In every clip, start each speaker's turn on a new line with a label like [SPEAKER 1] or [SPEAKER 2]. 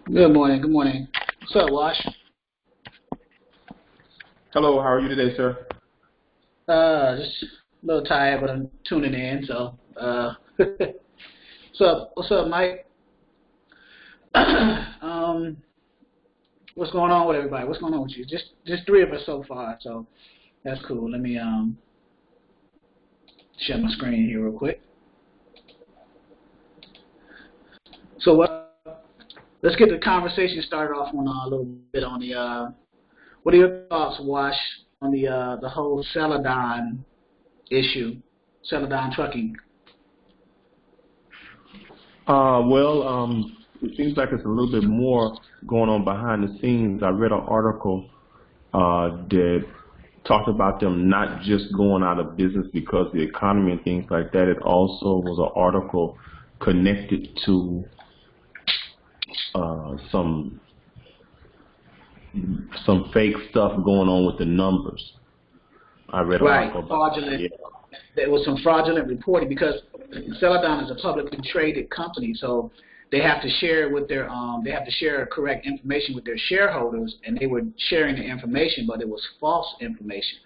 [SPEAKER 1] Good morning. Good morning. What's up, Wash?
[SPEAKER 2] Hello, how are you today, sir?
[SPEAKER 1] Just a little tired, but I'm tuning in. So, what's up, Mike? um, what's going on with everybody? What's going on with you? Just three of us so far. So that's cool. Let me share my screen here real quick. So, let's get the conversation started off on a little bit on the. What are your thoughts, Wash, on the whole Celadon issue, Celadon trucking?
[SPEAKER 2] It seems like it's a little bit more going on behind the scenes. I read an article that talked about them not just going out of business because of the economy and things like that. It also was an article connected to some fake stuff going on with the numbers. I read an
[SPEAKER 1] Right,
[SPEAKER 2] article about that.
[SPEAKER 1] fraudulent.
[SPEAKER 2] Yeah.
[SPEAKER 1] There was some fraudulent reporting because Celadon is a publicly traded company, so they have to share with their they have to share correct information with their shareholders, and they were sharing the information, but it was false information.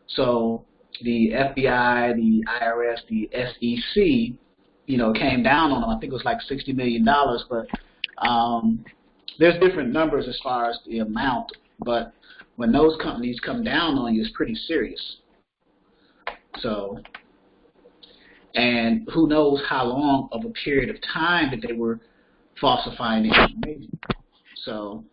[SPEAKER 1] So the FBI, the IRS, the SEC, came down on them. I think it was like $60 million, but there's different numbers as far as the amount. But when those companies come down on you, it's pretty serious. So, and who knows how long of a period of time that they were falsifying the information. So,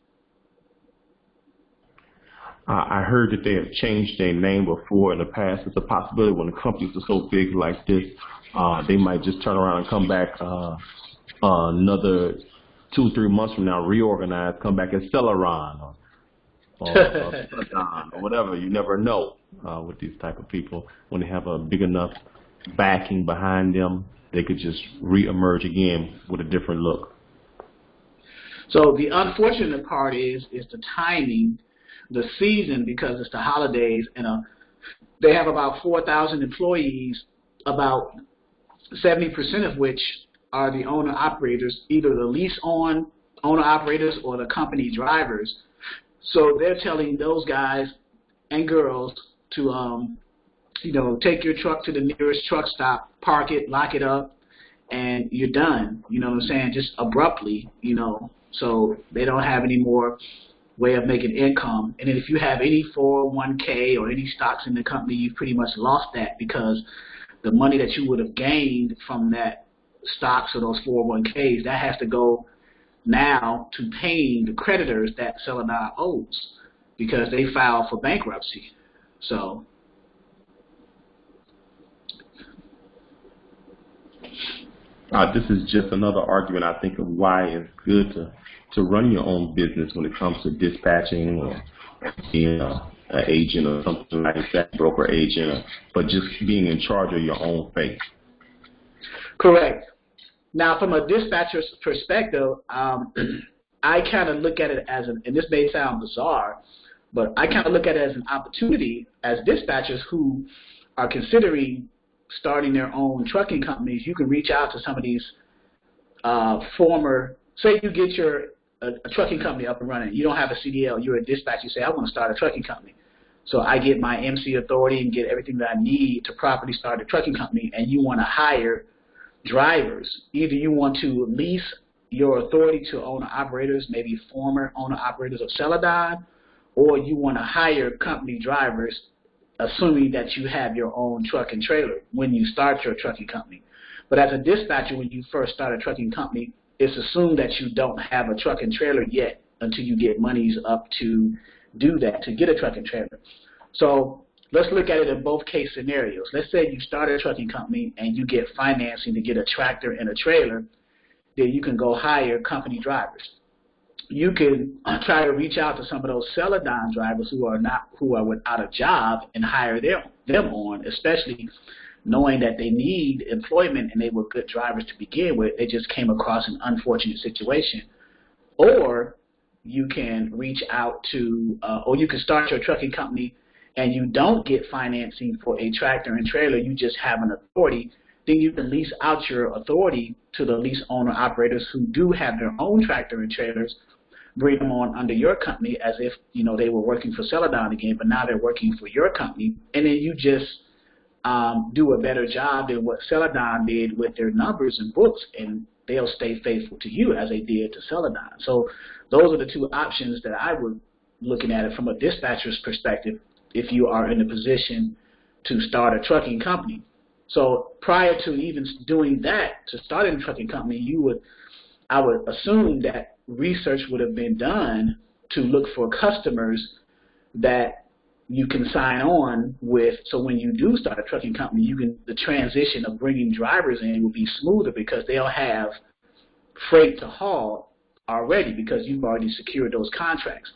[SPEAKER 2] I heard that they have changed their name before in the past. It's a possibility when the companies are so big like this, they might just turn around and come back another 2-3 months from now, reorganize, come back as Celadon or Celadon or whatever. You never know with these type of people. When they have a big enough backing behind them, they could just reemerge again with a different look.
[SPEAKER 1] so the unfortunate part is the timing, the season, because it's the holidays, and they have about 4,000 employees, about 70% of which are the owner operators, either the lease on owner operators or the company drivers. So they're telling those guys and girls to take your truck to the nearest truck stop, park it, lock it up, and you're done. You know what I'm saying? Just abruptly, so they don't have any more way of making income. And then if you have any 401k or any stocks in the company, you've pretty much lost that, because the money that you would have gained from that stocks or those 401ks, that has to go now to paying the creditors that Celadon owes because they filed for bankruptcy. So
[SPEAKER 2] This is just another argument, I think, of why it's good to run your own business when it comes to dispatching or being an agent or something like that, broker agent, but just being in charge of your own fate.
[SPEAKER 1] correct. Now, from a dispatcher's perspective, I kind of look at it as and this may sound bizarre, but I kind of look at it as an opportunity as dispatchers who are considering starting their own trucking companies. You can reach out to some of these say you get a trucking company up and running. You don't have a CDL. You're a dispatcher. You say, I want to start a trucking company. So I get my MC authority and get everything that I need to properly start a trucking company, and you want to hire drivers. Either you want to lease your authority to owner-operators, maybe former owner-operators of Celadon, or you want to hire company drivers, assuming that you have your own truck and trailer when you start your trucking company. But as a dispatcher, when you first start a trucking company, it's assumed that you don't have a truck and trailer yet until you get monies up to do that, to get a truck and trailer. So let's look at it in both case scenarios. Let's say you start a trucking company and you get financing to get a tractor and a trailer. Then you can go hire company drivers. You can try to reach out to some of those Celadon drivers who are without a job and hire them on, especially knowing that they need employment and they were good drivers to begin with. They just came across an unfortunate situation. Or you can reach out to, or you can start your trucking company and you don't get financing for a tractor and trailer. You just have an authority. then you can lease out your authority to the lease owner operators who do have their own tractor and trailers, bring them on under your company as if, you know, they were working for Celadon again, but now they're working for your company. And then you just do a better job than what Celadon did with their numbers and books, and they'll stay faithful to you as they did to Celadon. So those are the two options that I would looking at it from a dispatcher's perspective if you are in a position to start a trucking company. So prior to even doing that, to starting a trucking company, I would assume that research would have been done to look for customers that you can sign on with. So when you do start a trucking company, the transition of bringing drivers in will be smoother because they'll have freight to haul already because you've already secured those contracts.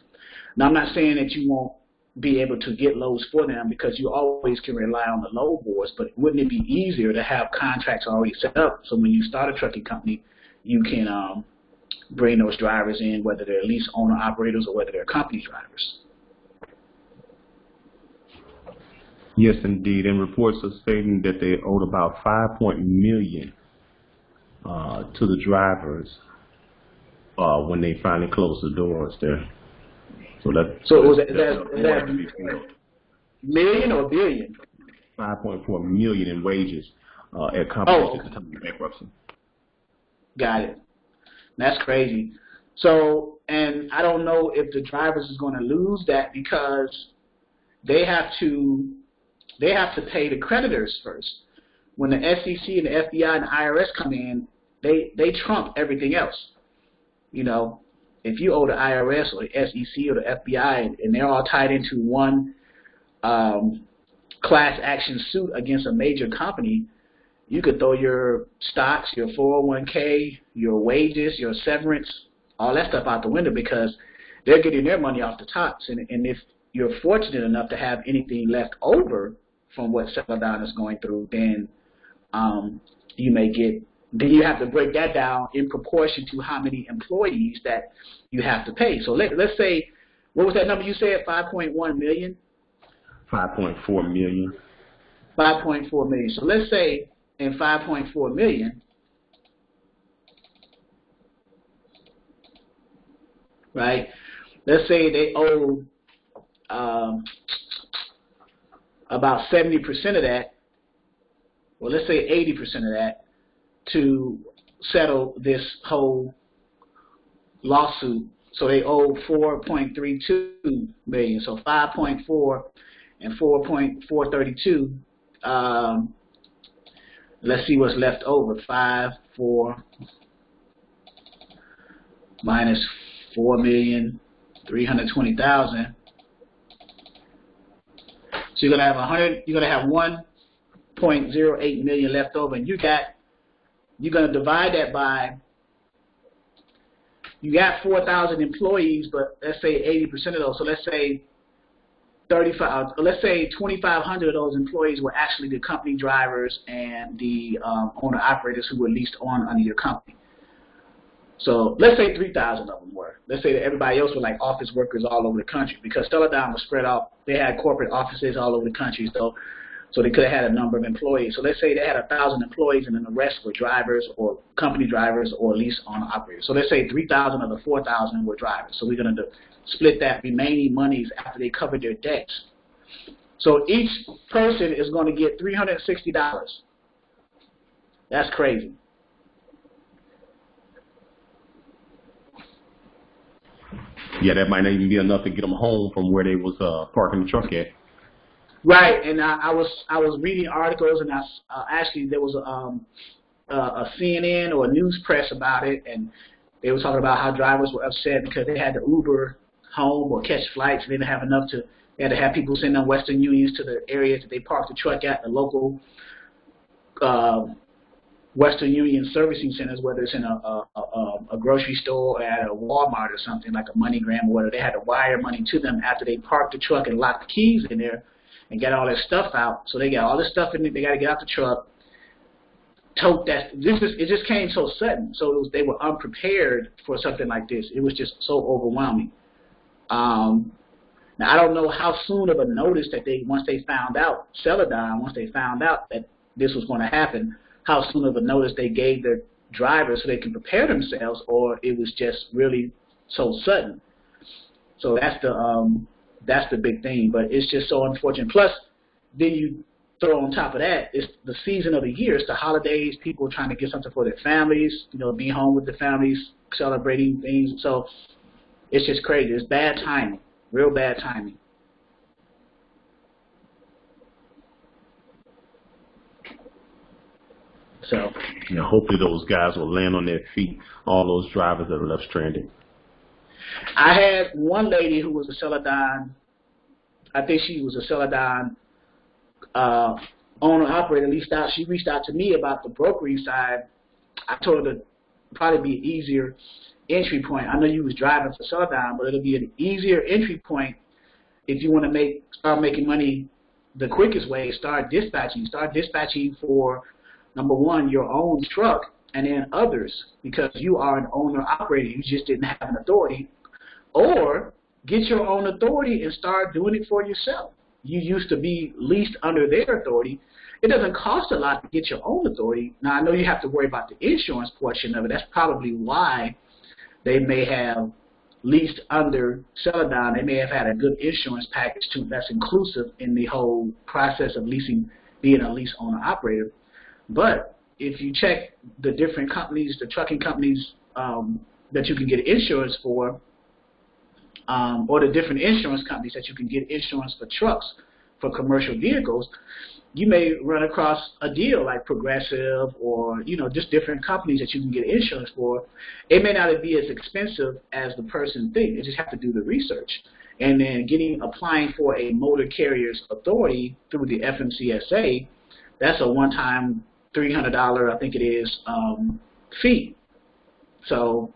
[SPEAKER 1] Now, I'm not saying that you won't be able to get loads for them because you always can rely on the load boards, but wouldn't it be easier to have contracts already set up so when you start a trucking company, you can bring those drivers in, whether they're lease owner operators or whether they're company drivers?
[SPEAKER 2] Yes, indeed. And reports are stating that they owed about $5 million to the drivers when they finally closed the doors there. So
[SPEAKER 1] was that million or billion?
[SPEAKER 2] 5.4 million in wages at companies at the time of bankruptcy.
[SPEAKER 1] Got it. That's crazy. So, and I don't know if the drivers is going to lose that because they have to pay the creditors first. When the SEC and the FBI and the IRS come in, they trump everything else. You know, if you owe the IRS or the SEC or the FBI and they're all tied into one class action suit against a major company, you could throw your stocks, your 401k, your wages, your severance, all that stuff out the window because they're getting their money off the tops. And if you're fortunate enough to have anything left over from what Celadon is going through, then you may get. Then you have to break that down in proportion to how many employees that you have to pay. So let's say, what was that number you said? 5.1 million.
[SPEAKER 2] 5.4 million.
[SPEAKER 1] 5.4 million. So let's say in 5.4 million, right? Let's say they owe about 70% of that, well, let's say 80% of that, to settle this whole lawsuit. So they owe 4.32 million. So 5.4 and 4.432. Let's see what's left over. 4 minus 4,320,000. So you're gonna have 100. You're gonna have 1.08 million left over, and you're gonna divide that by. You got 4,000 employees, but let's say 80% of those. So let's say 35. Let's say 2,500 of those employees were actually the company drivers and the owner operators who were leased on under your company. So let's say 3,000 of them were. Let's say that everybody else were like office workers all over the country because Celadon was spread out. They had corporate offices all over the country, so they could have had a number of employees. So let's say they had 1,000 employees and then the rest were drivers or company drivers or lease owner operators. So let's say 3,000 of the 4,000 were drivers. So we're going to split that remaining monies after they covered their debts. So each person is going to get $360. That's crazy.
[SPEAKER 2] Yeah, that might not even be enough to get them home from where they was parking the truck at.
[SPEAKER 1] Right, and I was reading articles, and actually there was a CNN or a news press about it, and they were talking about how drivers were upset because they had to Uber home or catch flights. They didn't have enough to. They had to have people send them Western Unions to the areas that they parked the truck at, the local Western Union servicing centers, whether it's in a grocery store or at a Walmart or something like a MoneyGram or whatever. They had to wire money to them after they parked the truck and locked the keys in there and got all their stuff out. So they got all this stuff in it. They got to get out the truck. Tote that. It just came so sudden. So they were unprepared for something like this. It was just so overwhelming. Now I don't know how soon of a notice that once they found out that this was going to happen, how soon of a notice they gave their drivers so they can prepare themselves, or it was just really so sudden. So that's the big thing. But it's just so unfortunate. Plus, then you throw on top of that, it's the season of the year. It's the holidays. People are trying to get something for their families. Being home with their families, celebrating things. So it's just crazy. It's bad timing. Real bad timing. So
[SPEAKER 2] hopefully those guys will land on their feet, all those drivers that are left stranded.
[SPEAKER 1] I had one lady who was a Celadon, I think she was a Celadon owner operator. She reached out to me about the brokering side. I told her to probably be an easier entry point. I know you was driving for Celadon, but it'll be an easier entry point if you want to start making money. The quickest way is start dispatching. Start dispatching for, number one, your own truck, and then others, because you are an owner-operator. You just didn't have an authority. Or get your own authority and start doing it for yourself. You used to be leased under their authority. It doesn't cost a lot to get your own authority. Now, I know you have to worry about the insurance portion of it. That's probably why they may have leased under Celadon. They may have had a good insurance package, too, that's inclusive in the whole process of leasing, being a lease owner-operator. But if you check the different companies, the trucking companies that you can get insurance for, or the different insurance companies that you can get insurance for trucks, for commercial vehicles, you may run across a deal like Progressive or, just different companies that you can get insurance for. It may not be as expensive as the person thinks. You just have to do the research. And then applying for a motor carrier's authority through the FMCSA, that's a one-time $300, I think it is, fee. So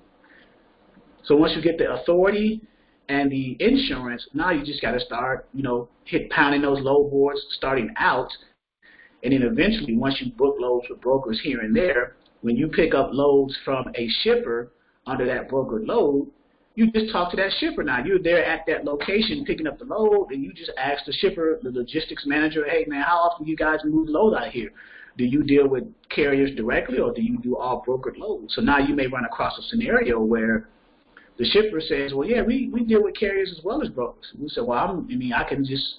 [SPEAKER 1] once you get the authority and the insurance, now you just got to start, pounding those load boards starting out. And then eventually, once you book loads with brokers here and there, when you pick up loads from a shipper under that brokered load, you just talk to that shipper now. You're there at that location picking up the load, and you just ask the shipper, the logistics manager, hey, man, how often do you guys move load out here? Do you deal with carriers directly, or do you do all brokered loads? So now you may run across a scenario where the shipper says, well, yeah, we deal with carriers as well as brokers. And we say, well, I can just,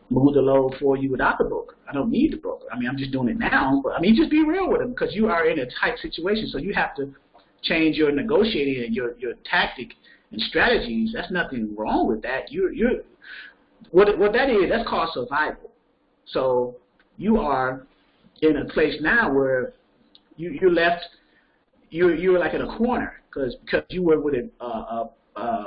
[SPEAKER 1] move the load for you without the broker. I don't need the broker. I'm just doing it now. But, just be real with them, because you are in a tight situation. So you have to change your negotiating and your tactic and strategies. That's nothing wrong with that. What that is, that's called survival. So you are in a place now where you're left, you're like in a corner, because you were with a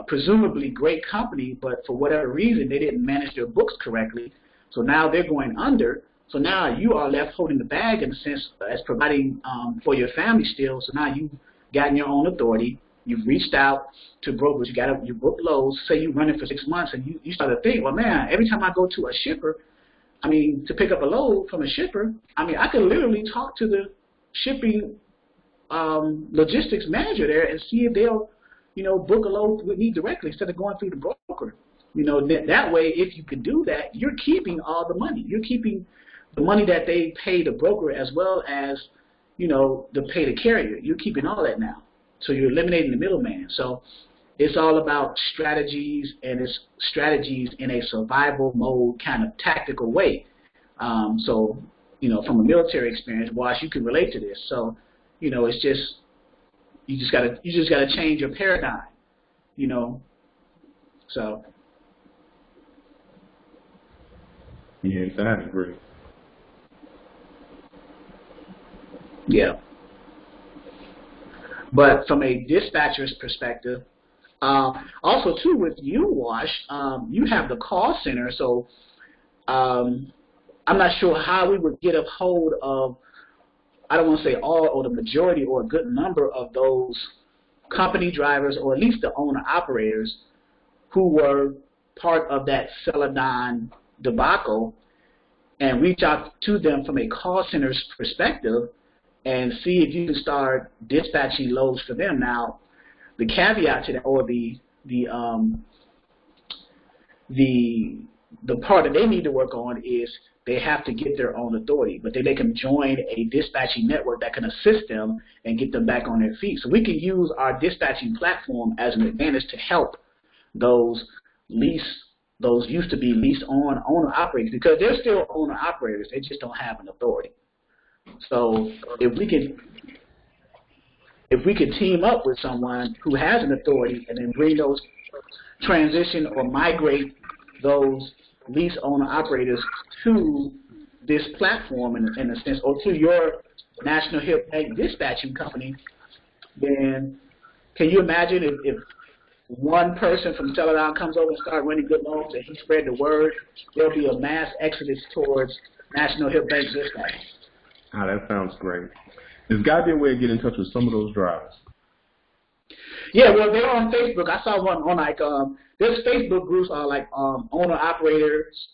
[SPEAKER 1] presumably great company, but for whatever reason they didn't manage their books correctly. So now they're going under. So now you are left holding the bag in a sense as providing for your family still. So now you've gotten your own authority. You've reached out to brokers. You book loads. Say you run it for 6 months, and you start to think, well, man, every time I go to a shipper, to pick up a load from a shipper, I could literally talk to the shipping logistics manager there and see if they'll, book a load with me directly instead of going through the broker. That way, if you can do that, you're keeping all the money. You're keeping the money that they pay the broker as well as, the pay the carrier. You're keeping all that now. So you're eliminating the middleman. So it's all about strategies, and it's strategies in a survival mode kind of tactical way. So, from a military experience, Wash, you can relate to this. So, it's just, you just gotta change your paradigm, So.
[SPEAKER 2] Yes, I agree.
[SPEAKER 1] Yeah. But from a dispatcher's perspective, also too with you, Wash, you have the call center, so I'm not sure how we would get a hold of, I don't want to say all or the majority or a good number of those company drivers, or at least the owner operators who were part of that Celadon debacle, and reach out to them from a call center's perspective and see if you can start dispatching loads for them. Now, the caveat to that, or the the part that they need to work on is they have to get their own authority, but then they can join a dispatching network that can assist them and get them back on their feet. So we can use our dispatching platform as an advantage to help those used to be leased on owner operators, because they're still owner operators, they just don't have an authority. So if we could team up with someone who has an authority and then bring those transition or migrate those lease owner operators to this platform in a sense, or to your National HIP Bank dispatching company, then can you imagine if one person from Celadon comes over and starts running good loans and he spread the word, there'll be a mass exodus towards National HIP Bank dispatch.
[SPEAKER 2] Ah, that sounds great. There's got to be a way to get in touch with some of those drivers.
[SPEAKER 1] Yeah, well, they're on Facebook. I saw one on there's Facebook groups like owner operators,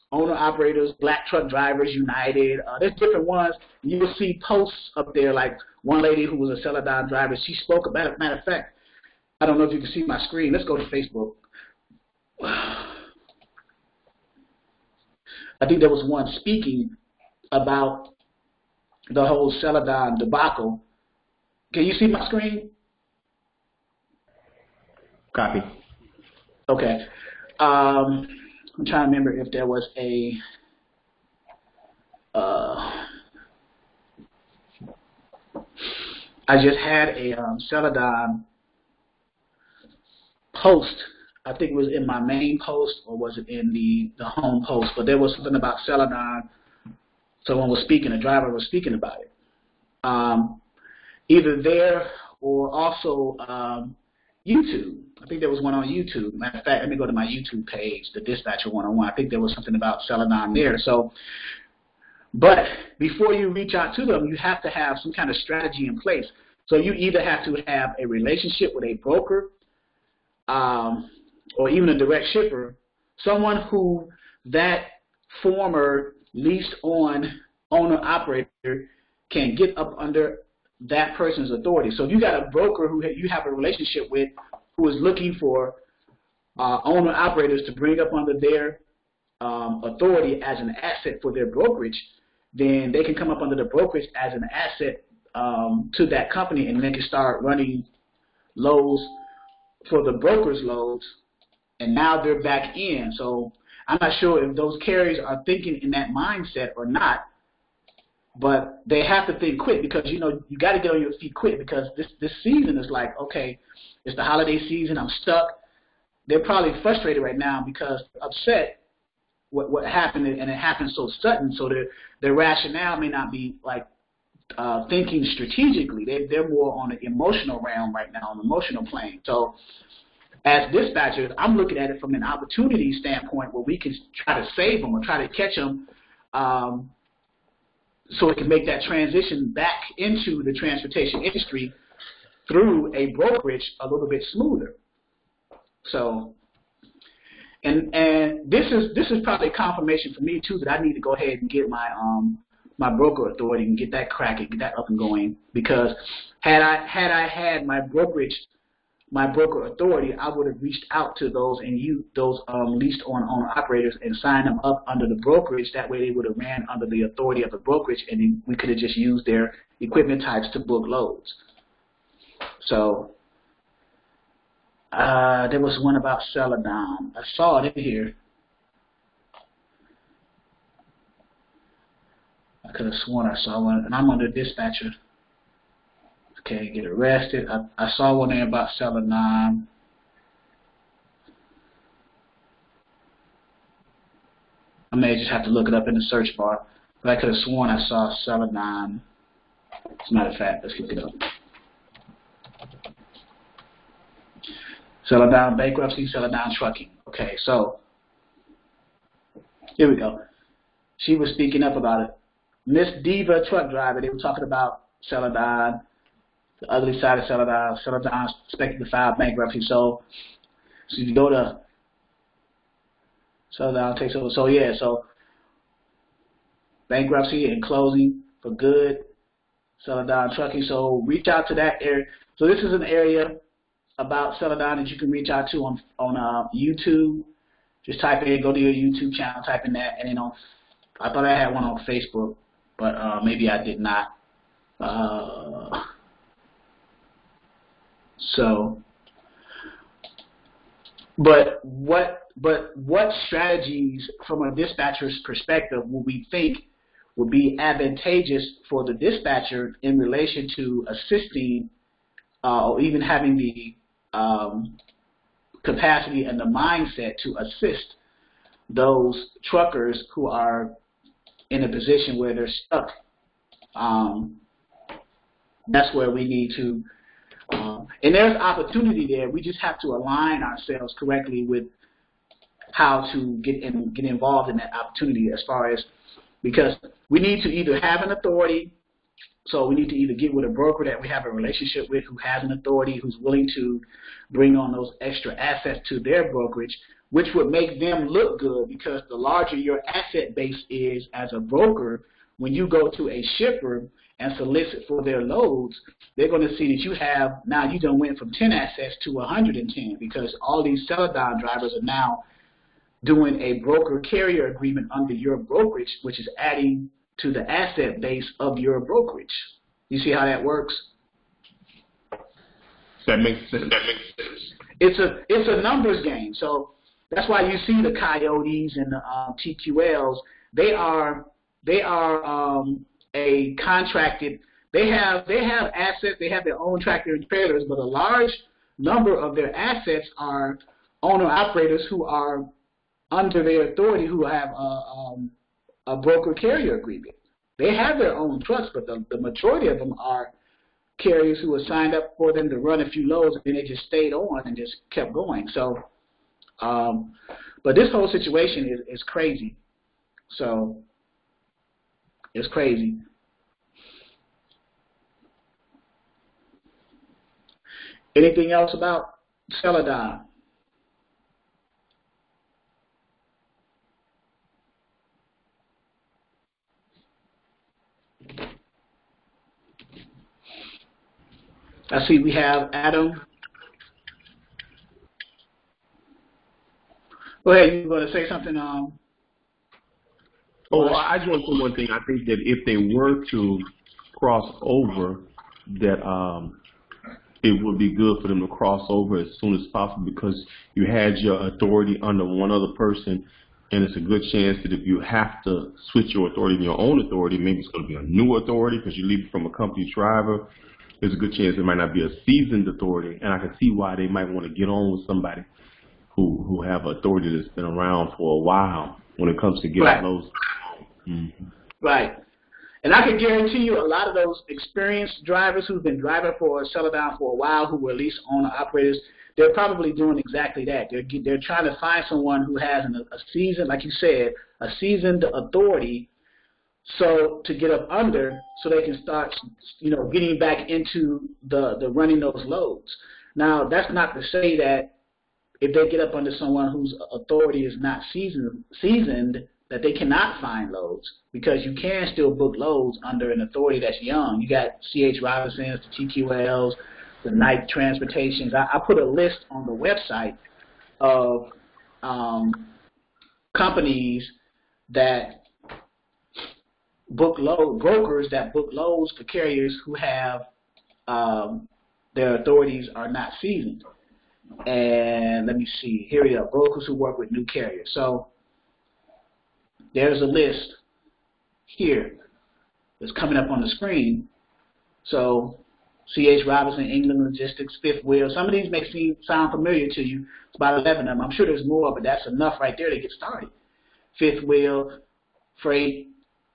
[SPEAKER 1] Black Truck Drivers United. There's different ones. You will see posts up there, like one lady who was a Celadon driver. She spoke about, matter of fact, I don't know if you can see my screen. Let's go to Facebook. I think there was one speaking about the whole Celadon debacle. Can you see my screen?
[SPEAKER 2] Copy.
[SPEAKER 1] Okay. I'm trying to remember if there was a I just had a Celadon post. I think it was in my main post, or was it in the home post, but there was something about Celadon. Someone was speaking, a driver was speaking about it. Either there or also YouTube. I think there was one on YouTube. Matter of fact, let me go to my YouTube page, the Dispatcher 101. I think there was something about Celadon there. So, but before you reach out to them, you have to have some kind of strategy in place. So you either have to have a relationship with a broker or even a direct shipper, someone who that former leased on owner operator can get up under that person's authority. So if you got a broker who you have a relationship with who is looking for owner operators to bring up under their authority as an asset for their brokerage, then they can come up under the brokerage as an asset to that company, and they can start running loads for the broker's loads, and now they're back in. So I'm not sure if those carriers are thinking in that mindset or not, but they have to think quick, because you got to get on your feet quick, because this season is like, okay, it's the holiday season, I'm stuck. They're probably frustrated right now because upset what happened, and it happened so sudden. So their rationale may not be like thinking strategically. They're more on the emotional realm right now, on the emotional plane. So as dispatchers, I'm looking at it from an opportunity standpoint where we can try to save them or try to catch them, so it can make that transition back into the transportation industry through a brokerage a little bit smoother. So, and this is probably a confirmation for me too that I need to go ahead and get my my broker authority and get that cracking, get that up and going. Because had I had my broker authority, I would have reached out to those leased on owner operators and signed them up under the brokerage. That way they would have ran under the authority of the brokerage, and then we could have just used their equipment types to book loads. So there was one about Celadon. I saw it in here. I could have sworn I saw one, and I'm under dispatcher. Okay, get arrested. I saw one there about Celadon. I may just have to look it up in the search bar, but I could have sworn I saw Celadon. As a matter of fact, let's look it up. Celadon bankruptcy, Celadon trucking. Okay, so here we go. She was speaking up about it. Miss Diva truck driver, they were talking about Celadon, the ugly side of Celadon. Celadon's expected to file bankruptcy. So you go to Celadon takes over. So yeah, so bankruptcy and closing for good, Celadon trucking. So reach out to that area. So this is an area about Celadon that you can reach out to on YouTube. Just type in, go to your YouTube channel, type in that, and then I thought I had one on Facebook, but maybe I did not. But what strategies from a dispatcher's perspective would we think would be advantageous for the dispatcher in relation to assisting or even having the capacity and the mindset to assist those truckers who are in a position where they're stuck? That's where we need to, and there's opportunity there. We just have to align ourselves correctly with how to get involved in that opportunity, as far as, because we need to either have an authority, so we need to either get with a broker that we have a relationship with who has an authority, who's willing to bring on those extra assets to their brokerage, which would make them look good, because the larger your asset base is as a broker, when you go to a shipper and solicit for their loads, they're going to see that you have, now you done went from 10 assets to 110, because all these Celadon drivers are now doing a broker-carrier agreement under your brokerage, which is adding to the asset base of your brokerage. You see how that works?
[SPEAKER 2] That makes sense.
[SPEAKER 1] It's a numbers game. So that's why you see the Coyotes and the TQLs. They are a contracted. They have assets. They have their own tractor and trailers, but a large number of their assets are owner operators who are under their authority, who have a broker carrier agreement. They have their own trucks, but the majority of them are carriers who were signed up for them to run a few loads, and they just stayed on and just kept going. So, but this whole situation is crazy. So it's crazy. Anything else about Celadon? I see we have Adam. Go ahead, you were going to say something?
[SPEAKER 2] I just want to say one thing. I think that if they were to cross over, that it would be good for them to cross over as soon as possible, because you had your authority under one other person, and it's a good chance that if you have to switch your authority to your own authority, maybe it's going to be a new authority because you leave it from a company driver. There's a good chance it might not be a seasoned authority, and I can see why they might want to get on with somebody who have authority that's been around for a while when it comes to getting those. Mm-hmm.
[SPEAKER 1] Right. And I can guarantee you a lot of those experienced drivers who've been driving for Celadon for a while, who were lease owner operators, they're probably doing exactly that. They're trying to find someone who has a seasoned, like you said, a seasoned authority, so to get up under, so they can start, getting back into the running those loads. Now, that's not to say that if they get up under someone whose authority is not seasoned, that they cannot find loads, because you can still book loads under an authority that's young. You got C.H. Robinsons, the TQLs, the night transportations. I put a list on the website of companies that book load, brokers that book loads for carriers who have their authorities are not seasoned. And let me see, here we go, brokers who work with new carriers. So there's a list here that's coming up on the screen. So C.H. Robinson, England Logistics, Fifth Wheel. Some of these may sound familiar to you. It's about 11 of them. I'm sure there's more, but that's enough right there to get started. Fifth Wheel, Freight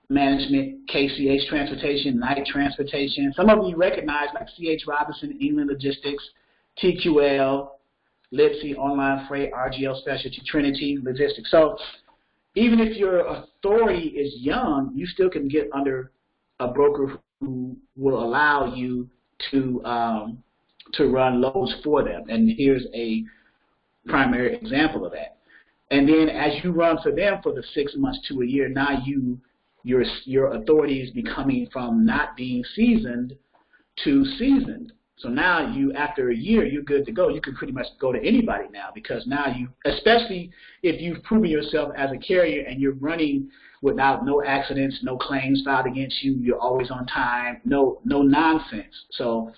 [SPEAKER 1] Management, KCH Transportation, Night Transportation. Some of them you recognize, like C.H. Robinson, England Logistics, TQL, Lipsy, Online Freight, RGL Specialty, Trinity Logistics. So even if your authority is young, you still can get under a broker who will allow you to run loads for them. And here's a primary example of that. And then as you run for them for the 6 months to a year, now your authority is becoming from not being seasoned to seasoned. So now you, after a year, you're good to go. You can pretty much go to anybody now, because now you, especially if you've proven yourself as a carrier and you're running without no accidents, no claims filed against you, you're always on time, no nonsense. So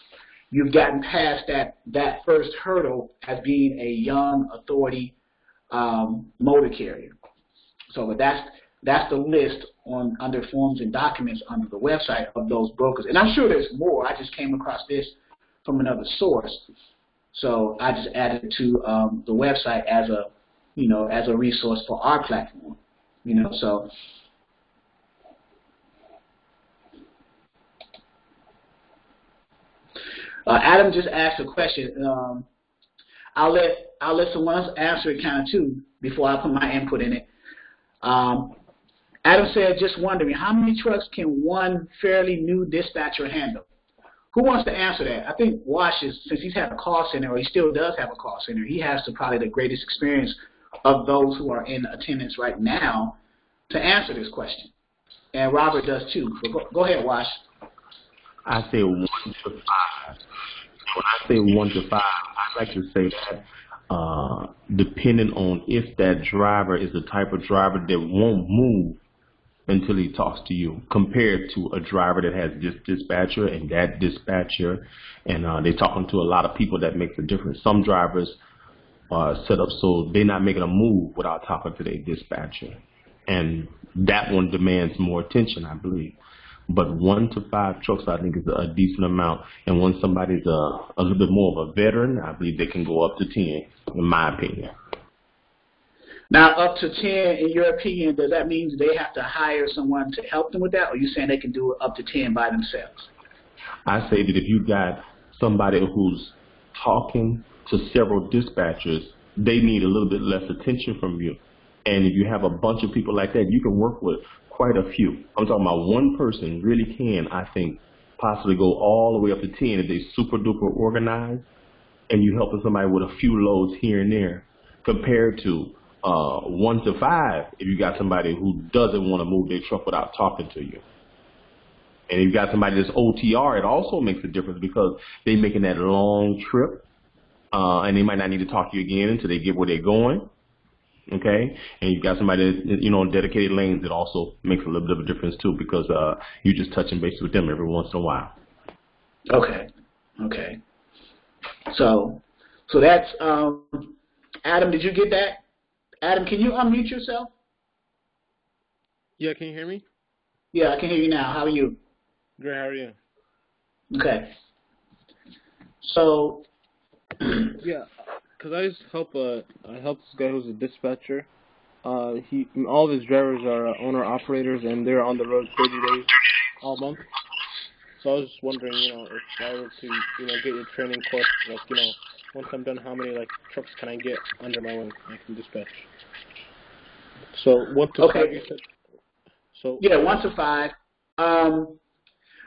[SPEAKER 1] you've gotten past that first hurdle as being a young authority motor carrier. So that's the list under forms and documents under the website of those brokers. And I'm sure there's more. I just came across this from another source. So I just added it to the website as a resource for our platform. So Adam just asked a question. I'll let someone else answer it kind of too before I put my input in it. Adam said, just wondering, how many trucks can one fairly new dispatcher handle? Who wants to answer that? I think Wash since he's had a call center, or he still does have a call center, he has probably the greatest experience of those who are in attendance right now to answer this question. And Robert does too. So go ahead, Wash.
[SPEAKER 2] I say 1 to 5. When I say 1 to 5, I like to say that depending on if that driver is the type of driver that won't move until he talks to you, compared to a driver that has this dispatcher and that dispatcher, and they're talking to a lot of people, that makes a difference. Some drivers are set up so they're not making a move without talking to their dispatcher, and that one demands more attention, I believe. But 1 to 5 trucks, I think, is a decent amount. And when somebody's a little bit more of a veteran, I believe they can go up to 10, in my opinion.
[SPEAKER 1] Now, up to 10, in your opinion, does that mean they have to hire someone to help them with that, or are you saying they can do it up to 10 by themselves?
[SPEAKER 2] I say that if you got somebody who's talking to several dispatchers, they need a little bit less attention from you. And if you have a bunch of people like that, you can work with quite a few. I'm talking about one person really can, I think, possibly go all the way up to 10 if they're super duper organized, and you helping somebody with a few loads here and there, compared to 1 to 5 if you got somebody who doesn't want to move their truck without talking to you. And if you got somebody that's OTR, it also makes a difference, because they're making that long trip, and they might not need to talk to you again until they get where they're going. Okay, and you've got somebody that, in dedicated lanes, it also makes a little bit of a difference too, because you're just touching base with them every once in a while.
[SPEAKER 1] Okay. So that's Adam. Did you get that? Adam, can you unmute yourself?
[SPEAKER 3] Yeah, can you hear me?
[SPEAKER 1] Yeah, I can hear you now. How are you?
[SPEAKER 3] Great, how are you?
[SPEAKER 1] Okay. So
[SPEAKER 3] yeah. Because I just help this guy who's a dispatcher. All of his drivers are owner operators, and they're on the road 30 days all month. So I was just wondering, if I were to, get your training course, once I'm done, how many trucks can I get under my wing I can dispatch? So 1 to 5, you said. So
[SPEAKER 1] yeah, 1 to 5.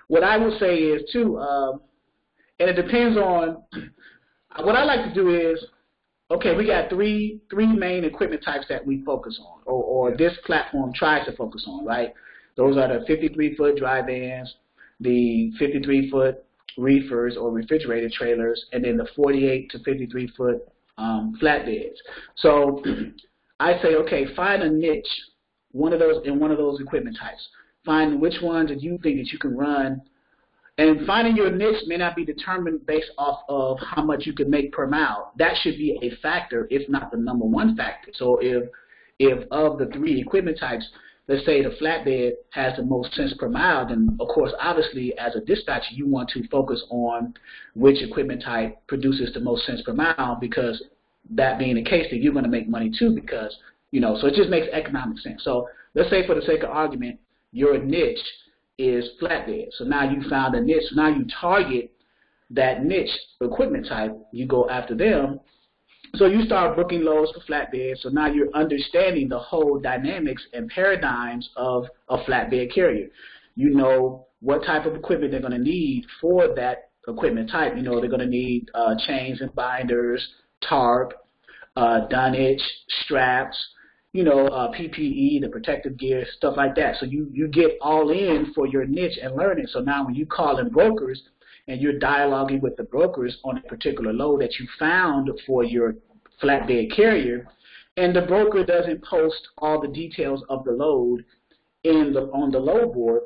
[SPEAKER 1] What I will say is too, and it depends on. What I like to do is, okay, we got three main equipment types that we focus on, or this platform tries to focus on, right? Those are the 53-foot dry vans, the 53-foot reefers or refrigerated trailers, and then the 48 to 53-foot flatbeds. So I say, okay, find a niche, one of those equipment types. Find which ones that you think that you can run. And finding your niche may not be determined based off of how much you can make per mile. That should be a factor, if not the number one factor. So if of the 3 equipment types, let's say the flatbed has the most cents per mile, then of course, obviously, as a dispatcher, you want to focus on which equipment type produces the most cents per mile, because that being the case, then you're going to make money too, because, so it just makes economic sense. So let's say, for the sake of argument, your niche is flatbed. So now you found a niche. So now you target that niche equipment type. You go after them. So you start booking loads for flatbed. So now you're understanding the whole dynamics and paradigms of a flatbed carrier. You know what type of equipment they're going to need for that equipment type. They're going to need chains and binders, tarp, dunnage, straps, PPE, the protective gear, stuff like that. So you get all in for your niche and learning. So now when you call in brokers and you're dialoguing with the brokers on a particular load that you found for your flatbed carrier, and the broker doesn't post all the details of the load on the load board,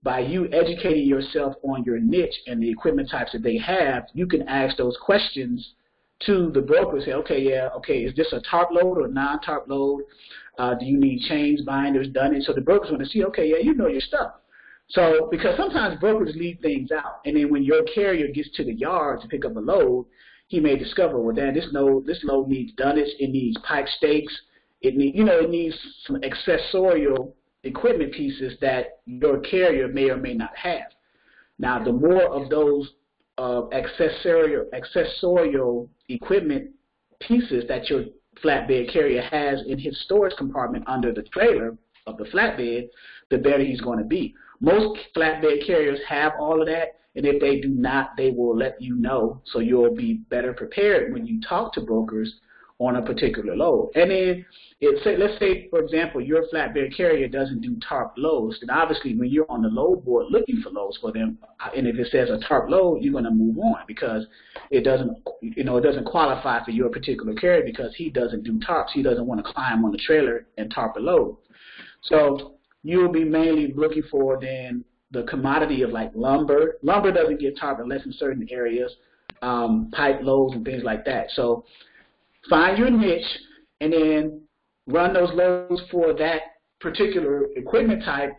[SPEAKER 1] by you educating yourself on your niche and the equipment types that they have, you can ask those questions to the broker. Say, okay, is this a tarp load or non-tarp load? Do you need chains, binders, done? So the broker's going to see, okay, yeah, you know your stuff. So because sometimes brokers leave things out, and then when your carrier gets to the yard to pick up a load, he may discover, well, Dan, this load needs dunnage, it needs pipe stakes, it needs some accessorial equipment pieces that your carrier may or may not have. Now, the more of those accessorial equipment pieces that your flatbed carrier has in his storage compartment under the trailer of the flatbed, the better he's going to be. Most flatbed carriers have all of that, and if they do not, they will let you know, so you'll be better prepared when you talk to brokers on a particular load. And then, let's say, for example, your flatbed carrier doesn't do tarp loads, then obviously when you're on the load board looking for loads for them, and if it says a tarp load, you're going to move on because it doesn't qualify for your particular carrier because he doesn't do tarps. He doesn't want to climb on the trailer and tarp a load. So you'll be mainly looking for then the commodity of like lumber. Lumber doesn't get tarp unless in certain areas, pipe loads and things like that. So find your niche and then run those loads for that particular equipment type.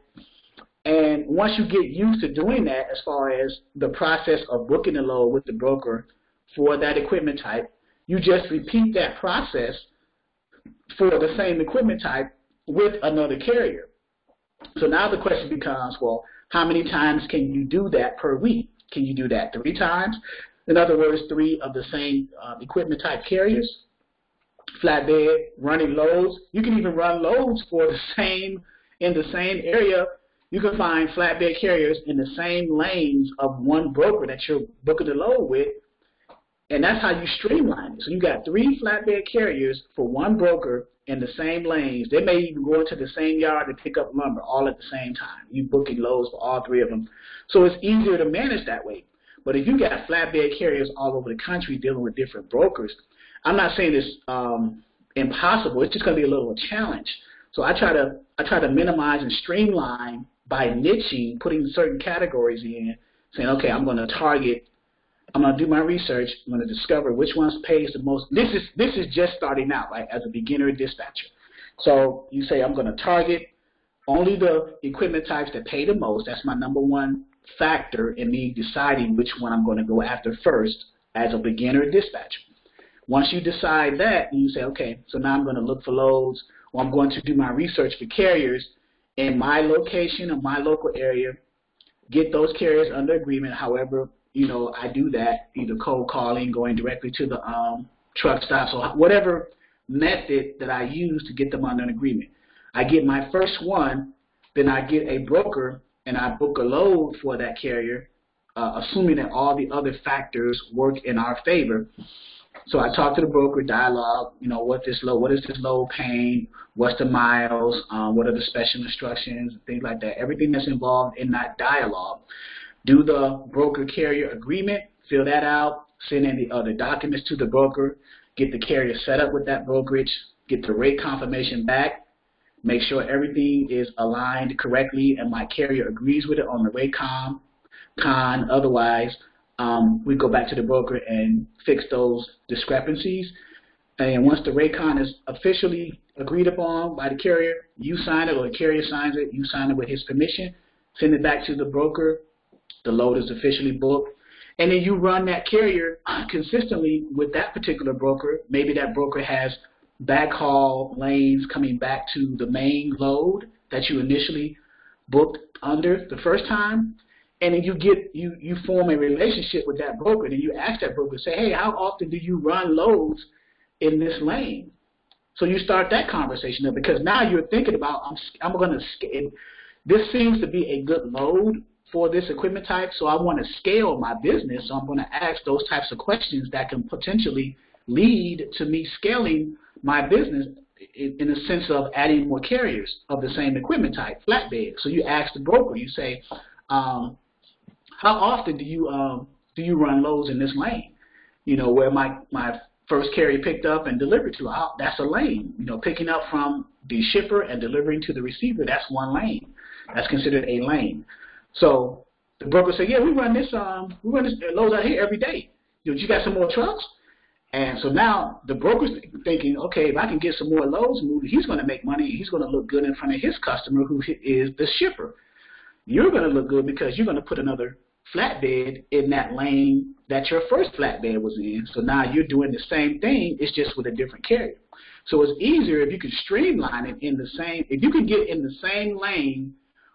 [SPEAKER 1] And once you get used to doing that, as far as the process of booking a load with the broker for that equipment type, you just repeat that process for the same equipment type with another carrier. So now the question becomes, well, how many times can you do that per week? Can you do that 3 times? In other words, 3 of the same equipment type carriers, flatbed, running loads. You can even run loads for in the same area. You can find flatbed carriers in the same lanes of one broker that you're booking the load with, and that's how you streamline it. So you got 3 flatbed carriers for one broker in the same lanes. They may even go into the same yard to pick up lumber all at the same time. You booking loads for all 3 of them. So it's easier to manage that way. But if you got flatbed carriers all over the country dealing with different brokers, I'm not saying it's impossible. It's just going to be a little challenge. So I try to minimize and streamline by niching, putting certain categories in, saying, okay, I'm going to do my research. I'm going to discover which ones pays the most. This is just starting out, right, as a beginner dispatcher. So you say I'm going to target only the equipment types that pay the most. That's my number one factor in me deciding which one I'm going to go after first as a beginner dispatcher. Once you decide that, you say, okay, so now I'm going to look for loads, or I'm going to do my research for carriers in my location or my local area, get those carriers under agreement. However, I do that, either cold calling, going directly to the truck stops, or whatever method that I use to get them under an agreement. I get my first one, then I get a broker, and I book a load for that carrier, assuming that all the other factors work in our favor. So I talk to the broker, dialogue, what is this load paying, what's the miles, what are the special instructions, things like that. Everything that's involved in that dialogue. Do the broker-carrier agreement, fill that out, send in the other documents to the broker, get the carrier set up with that brokerage, get the rate confirmation back, make sure everything is aligned correctly and my carrier agrees with it on the rate con. Otherwise, we go back to the broker and fix those discrepancies. And once the rate con is officially agreed upon by the carrier, you sign it or the carrier signs it, you sign it with his permission, send it back to the broker. The load is officially booked. And then you run that carrier consistently with that particular broker. Maybe that broker has backhaul lanes coming back to the main load that you initially booked under the first time. And then you form a relationship with that broker. And you ask that broker, say, hey, how often do you run loads in this lane? So you start that conversation up because now you're thinking about, I'm going to scale. This seems to be a good load for this equipment type, so I want to scale my business, so I'm going to ask those types of questions that can potentially lead to me scaling my business in the sense of adding more carriers of the same equipment type, flatbed. So you ask the broker, you say, how often do you do you run loads in this lane? You know, where my first carrier picked up and delivered to, that's a lane. You know, picking up from the shipper and delivering to the receiver, that's one lane. That's considered a lane. So the broker said, yeah, we run this loads out here every day. You got some more trucks? And so now the broker's thinking, okay, if I can get some more loads moved, he's going to make money. He's going to look good in front of his customer, who is the shipper. You're going to look good because you're going to put another flatbed in that lane that your first flatbed was in. So now you're doing the same thing. It's just with a different carrier. So it's easier if you can streamline it in the same, if you can get in the same lane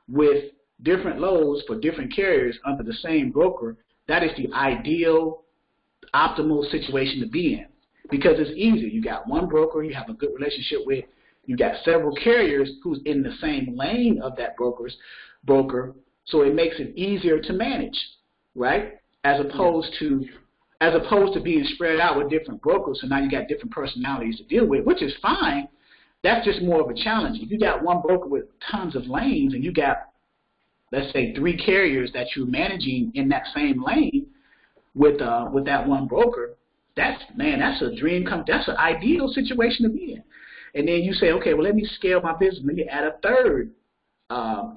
[SPEAKER 1] with different loads for different carriers under the same broker. That is the ideal, optimal situation to be in, because it's easier. You got one broker you have a good relationship with. You got several carriers who's in the same lane of that broker, so it makes it easier to manage, right? As opposed to being spread out with different brokers. So now you got different personalities to deal with, which is fine. That's just more of a challenge. If you got one broker with tons of lanes and you got, let's say, 3 carriers that you're managing in that same lane with that one broker, that's a dream come. That's an ideal situation to be in. And then you say, okay, well, let me scale my business. Let me add a third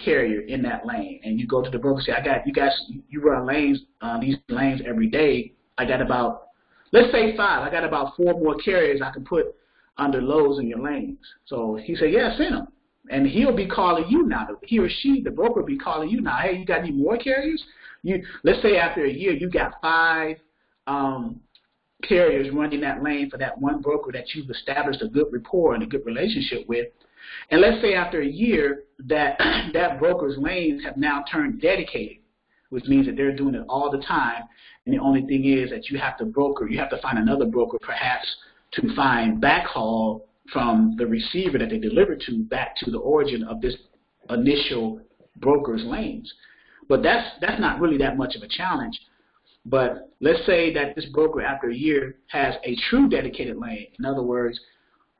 [SPEAKER 1] carrier in that lane. And you go to the broker and say, you run lanes, these lanes every day. I got about, let's say 5. I got about 4 more carriers I can put under loads in your lanes. So he said, yeah, send them. And he'll be calling you now. He or she, the broker, will be calling you now. Hey, you got any more carriers? Let's say after a year, you got 5 carriers running that lane for that one broker that you've established a good rapport and a good relationship with. And let's say after a year that that broker's lanes have now turned dedicated, which means that they're doing it all the time. And the only thing is that you have to find another broker perhaps to find backhaul from the receiver that they delivered to back to the origin of this initial broker's lanes. But that's not really that much of a challenge. But let's say that this broker after a year has a true dedicated lane. In other words,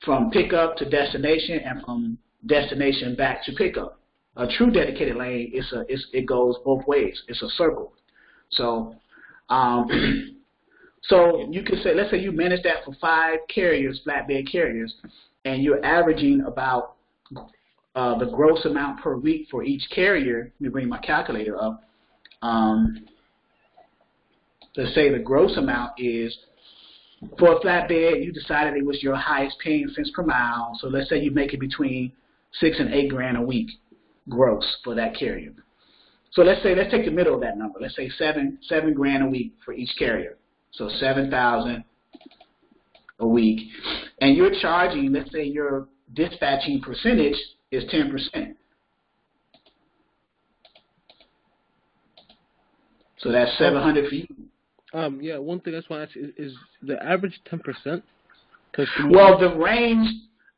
[SPEAKER 1] from pickup to destination and from destination back to pickup. A true dedicated lane, it goes both ways. It's a circle. So so you could say, let's say you manage that for 5 carriers, flatbed carriers, and you're averaging about the gross amount per week for each carrier. Let me bring my calculator up. Let's say the gross amount is, for a flatbed, you decided it was your highest paying cents per mile. So let's say you make it between $6 and $8 grand a week gross for that carrier. So let's take the middle of that number. Let's say $7 grand a week for each carrier. So $7,000 a week, and you're charging. Let's say your dispatching percentage is 10%. So that's $700 for you.
[SPEAKER 3] Yeah, one thing I just want to ask is the average 10%?
[SPEAKER 1] Well, the range,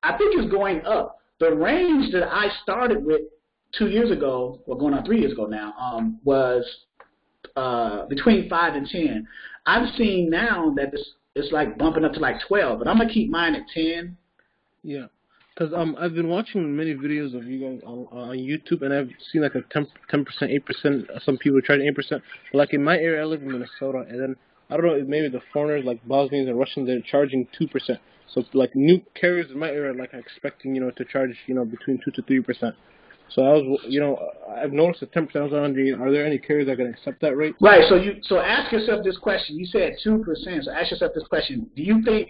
[SPEAKER 1] I think, is going up. The range that I started with 2 years ago, or going on 3 years ago now, was between 5 and 10. I'm seeing now that it's like bumping up to like 12, but I'm gonna keep mine at 10.
[SPEAKER 3] Yeah, because I've been watching many videos of you guys on YouTube, and I've seen like a 10%, 8%. Some people charging 8%. Like in my area, I live in Minnesota, and then I don't know, maybe the foreigners like Bosnians and Russians, they're charging 2%. So like new carriers in my area, like expecting to charge between 2 to 3%. So I was, I've noticed the 10%. I was wondering, are there any carriers that can accept that rate?
[SPEAKER 1] Right. So ask yourself this question. You said 2%. So ask yourself this question: do you think,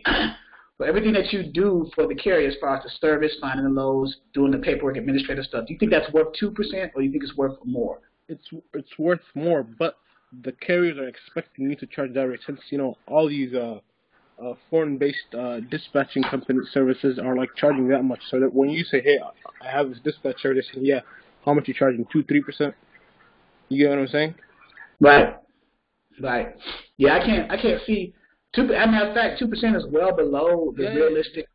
[SPEAKER 1] for everything that you do for the carrier, as far as the service, finding the loads, doing the paperwork, administrative stuff, do you think that's worth 2%, or do you think it's worth more?
[SPEAKER 3] It's worth more, but the carriers are expecting you to charge that rate, since all these foreign-based dispatching company services are like charging that much. So that when you say, "Hey, I have this dispatch service," and yeah, how much you charging? 2-3%? You get what I'm saying? Right. Yeah, I can't see. As a matter of fact, 2% is well below the realistic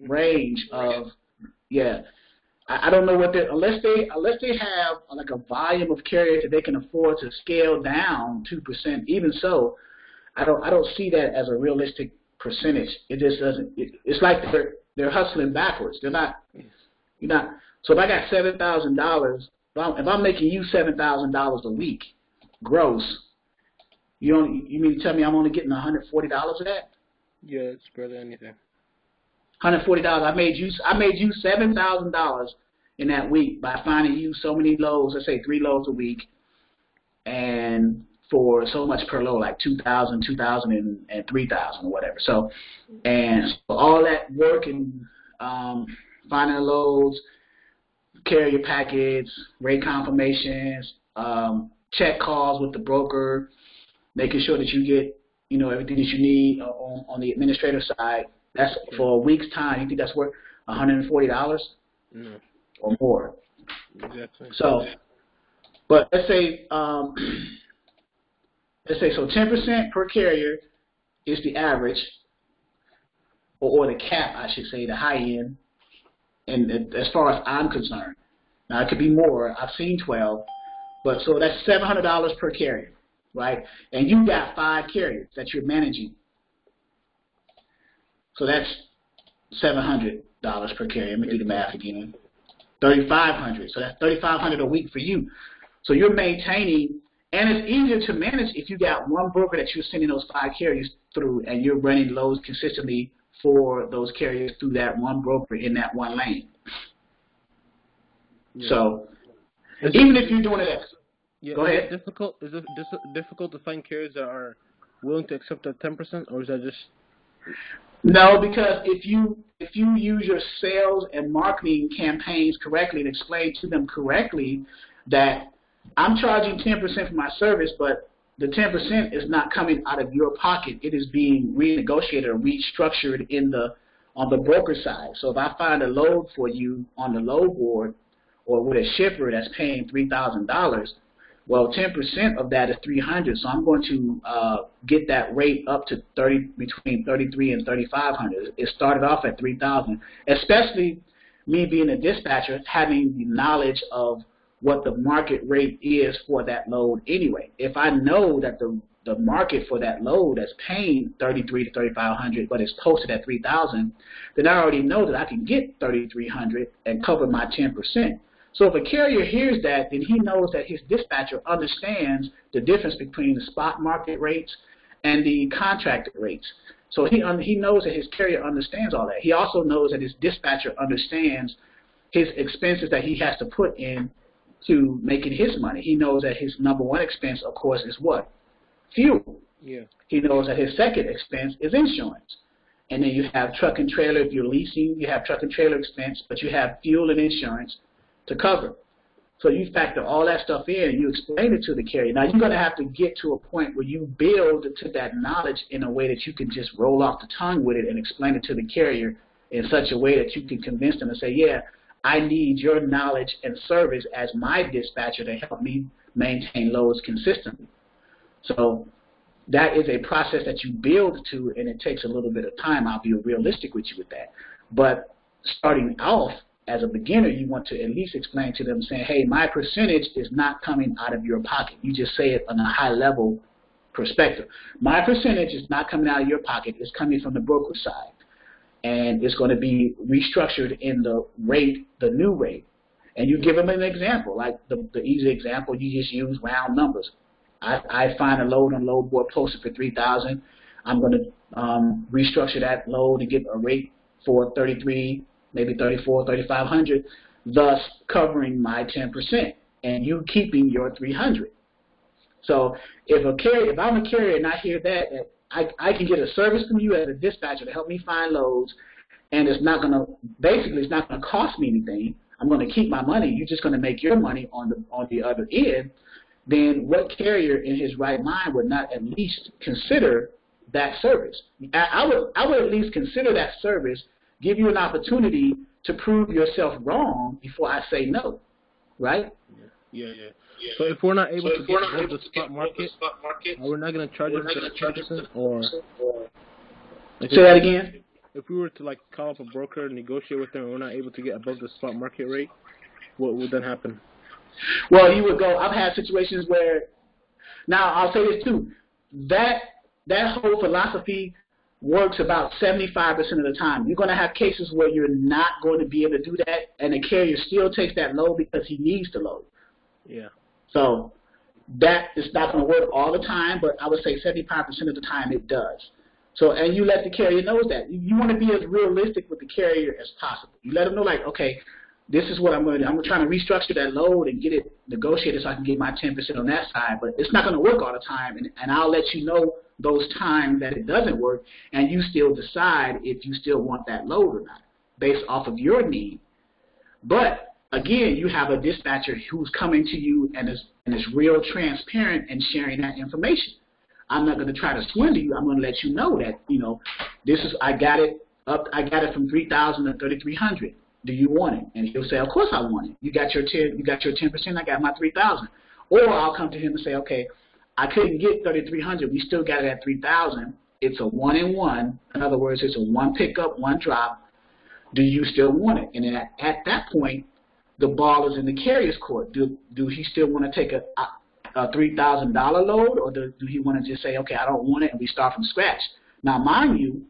[SPEAKER 3] range of. Yeah, I don't know what unless they have like a volume of carriers that they can afford to scale down 2%. Even so, I don't see that as a realistic percentage. It just doesn't. It's like they're hustling backwards. You're not. So if I got $7,000, if I'm making you $7,000 a week gross,
[SPEAKER 1] You mean to tell me I'm only getting $140 of that?
[SPEAKER 3] Yeah, it's barely anything.
[SPEAKER 1] $140. I made you $7,000 in that week by finding you so many loads. Let's say 3 loads a week, and for so much per load, like 2,000, 2,000, and 3,000 or whatever. So, and all that work and finding the loads, carrier packets, rate confirmations, check calls with the broker, making sure that you get, everything that you need on the administrative side. That's for a week's time. You think that's worth $140?
[SPEAKER 3] No.
[SPEAKER 1] Or more?
[SPEAKER 3] Exactly.
[SPEAKER 1] So, but let's say so 10% per carrier is the average, or the cap, I should say, the high end. And as far as I'm concerned, now it could be more. I've seen 12, but so that's $700 per carrier, right? And you got 5 carriers that you're managing. So that's $700 per carrier. Let me do the math again. $3,500. So that's $3,500 a week for you. So you're maintaining, and it's easier to manage if you got one broker that you're sending those 5 carriers through, and you're running loads consistently for those carriers through that one broker in that one lane. Yeah. So even if you're doing it, go ahead.
[SPEAKER 3] Is it difficult to find carriers that are willing to accept that 10%, or is that just?
[SPEAKER 1] No, because if you use your sales and marketing campaigns correctly and explain to them correctly that I'm charging 10% for my service, but the 10% is not coming out of your pocket. It is being renegotiated or restructured on the broker side. So if I find a load for you on the load board or with a shipper that's paying $3,000, well, 10% of that is $300. So I'm going to get that rate up to between $3,300 and $3,500. It started off at $3,000. Especially me being a dispatcher, having the knowledge of what the market rate is for that load anyway. If I know that the market for that load that's paying $3,300 to $3,500, but it's posted at $3,000, then I already know that I can get $3,300 and cover my 10%. So if a carrier hears that, then he knows that his dispatcher understands the difference between the spot market rates and the contracted rates. So he knows that his carrier understands all that. He also knows that his dispatcher understands his expenses that he has to put in to making his money. He knows that his number one expense, of course, is what? Fuel.
[SPEAKER 3] Yeah.
[SPEAKER 1] He knows that his second expense is insurance. And then you have truck and trailer. If you're leasing, you have truck and trailer expense, but you have fuel and insurance to cover. So you factor all that stuff in and you explain it to the carrier. Now you're going to have to get to a point where you build to that knowledge in a way that you can just roll off the tongue with it and explain it to the carrier in such a way that you can convince them to say, yeah, I need your knowledge and service as my dispatcher to help me maintain loads consistently. So that is a process that you build to, and it takes a little bit of time. I'll be realistic with you with that. But starting off, as a beginner, you want to at least explain to them saying, hey, my percentage is not coming out of your pocket. You just say it on a high level perspective. My percentage is not coming out of your pocket. It's coming from the broker side. And it's going to be restructured in the rate, the new rate. And you give them an example, like the easy example, you just use round numbers. I find a load on load board posted for $3,000. I'm going to restructure that load and get a rate for $3,300. Maybe $3,400, $3,500, thus covering my 10%, and you keeping your $300. So if I'm a carrier and I hear that I can get a service from you as a dispatcher to help me find loads, and it's not going to cost me anything. I'm going to keep my money. You're just going to make your money on the other end. Then what carrier in his right mind would not at least consider that service? I would at least consider that service. Give you an opportunity to prove yourself wrong before I say no, right?
[SPEAKER 3] Yeah. So if we're not able to get above the spot market, we're not going to charge them for 10%, or
[SPEAKER 1] say that again.
[SPEAKER 3] If we were to call up a broker and negotiate with them, and we're not able to get above the spot market rate, what would then happen?
[SPEAKER 1] Well, you would go. I've had situations where. Now I'll say this too. That whole philosophy works about 75% of the time. You're going to have cases where you're not going to be able to do that, and the carrier still takes that load because he needs the load.
[SPEAKER 3] Yeah.
[SPEAKER 1] So that is not going to work all the time, but I would say 75% of the time it does. So, and you let the carrier know that. You want to be as realistic with the carrier as possible. You let them know, like, okay, this is what I'm going to do. I'm trying to restructure that load and get it negotiated so I can get my 10% on that side, but it's not going to work all the time, and I'll let you know those times that it doesn't work, and you still decide if you still want that load or not, based off of your need. But again, you have a dispatcher who's coming to you and is real transparent and sharing that information. I'm not going to try to swindle you. I'm going to let you know that, you know, this is, I got it from 3,000 to 3,300. Do you want it? And he'll say, of course I want it. You got your 10%, I got my 3,000. Or I'll come to him and say, okay, I couldn't get 3,300. We still got it at 3,000. It's a 1-and-1. In other words, it's a one pickup, one drop. Do you still want it? And then at that point, the ball is in the carrier's court. Do he still want to take a $3,000 load, or do he want to just say, okay, I don't want it, and we start from scratch? Now, mind you,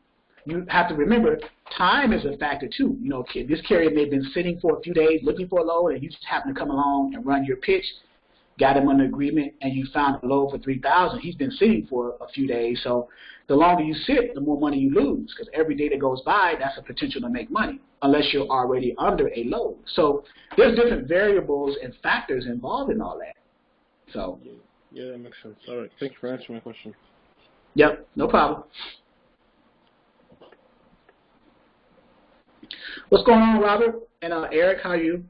[SPEAKER 1] you have to remember, time is a factor too. You know, this carrier may have been sitting for a few days looking for a load, and you just happen to come along and run your pitch, got him under agreement, and you found a load for 3,000. He's been sitting for a few days, so the longer you sit, the more money you lose, because every day that goes by, that's a potential to make money, unless you're already under a load. So there's different variables and factors involved in all that. So
[SPEAKER 3] yeah, that makes sense. All right, thank you for answering my question.
[SPEAKER 1] Yep, no problem. What's going on, Robert? And Eric, how are you?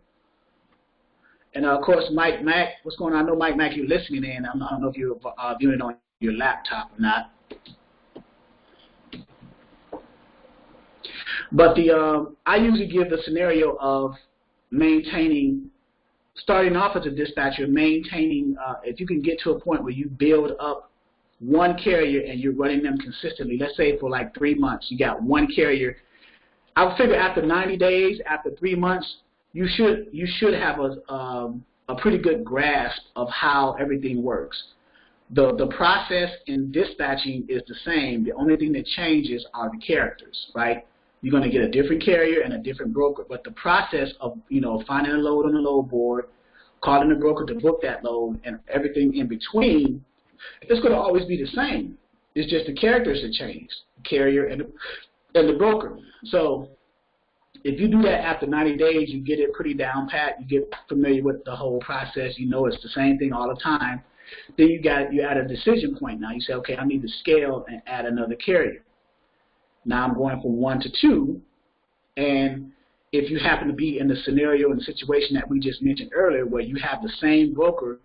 [SPEAKER 1] And of course, Mike Mack, what's going on? I know Mike Mack, you're listening in. I don't know if you're viewing it on your laptop or not. But I usually give the scenario of starting off as a dispatcher, maintaining, if you can get to a point where you build up one carrier and you're running them consistently, let's say for like 3 months, you got one carrier. I would figure after 90 days, after 3 months, you should have a pretty good grasp of how everything works. The process in dispatching is the same. The only thing that changes are the characters, right? You're going to get a different carrier and a different broker, but the process of, you know, finding a load on the load board, calling the broker to book that load, and everything in between, it's going to always be the same. It's just the characters that change, the carrier and the broker. So if you do that after 90 days, you get it pretty down pat. You get familiar with the whole process. You know it's the same thing all the time. Then you're at a decision point now. You say, okay, I need to scale and add another carrier. Now I'm going from 1 to 2, and if you happen to be in the scenario and the situation that we just mentioned earlier, where you have the same broker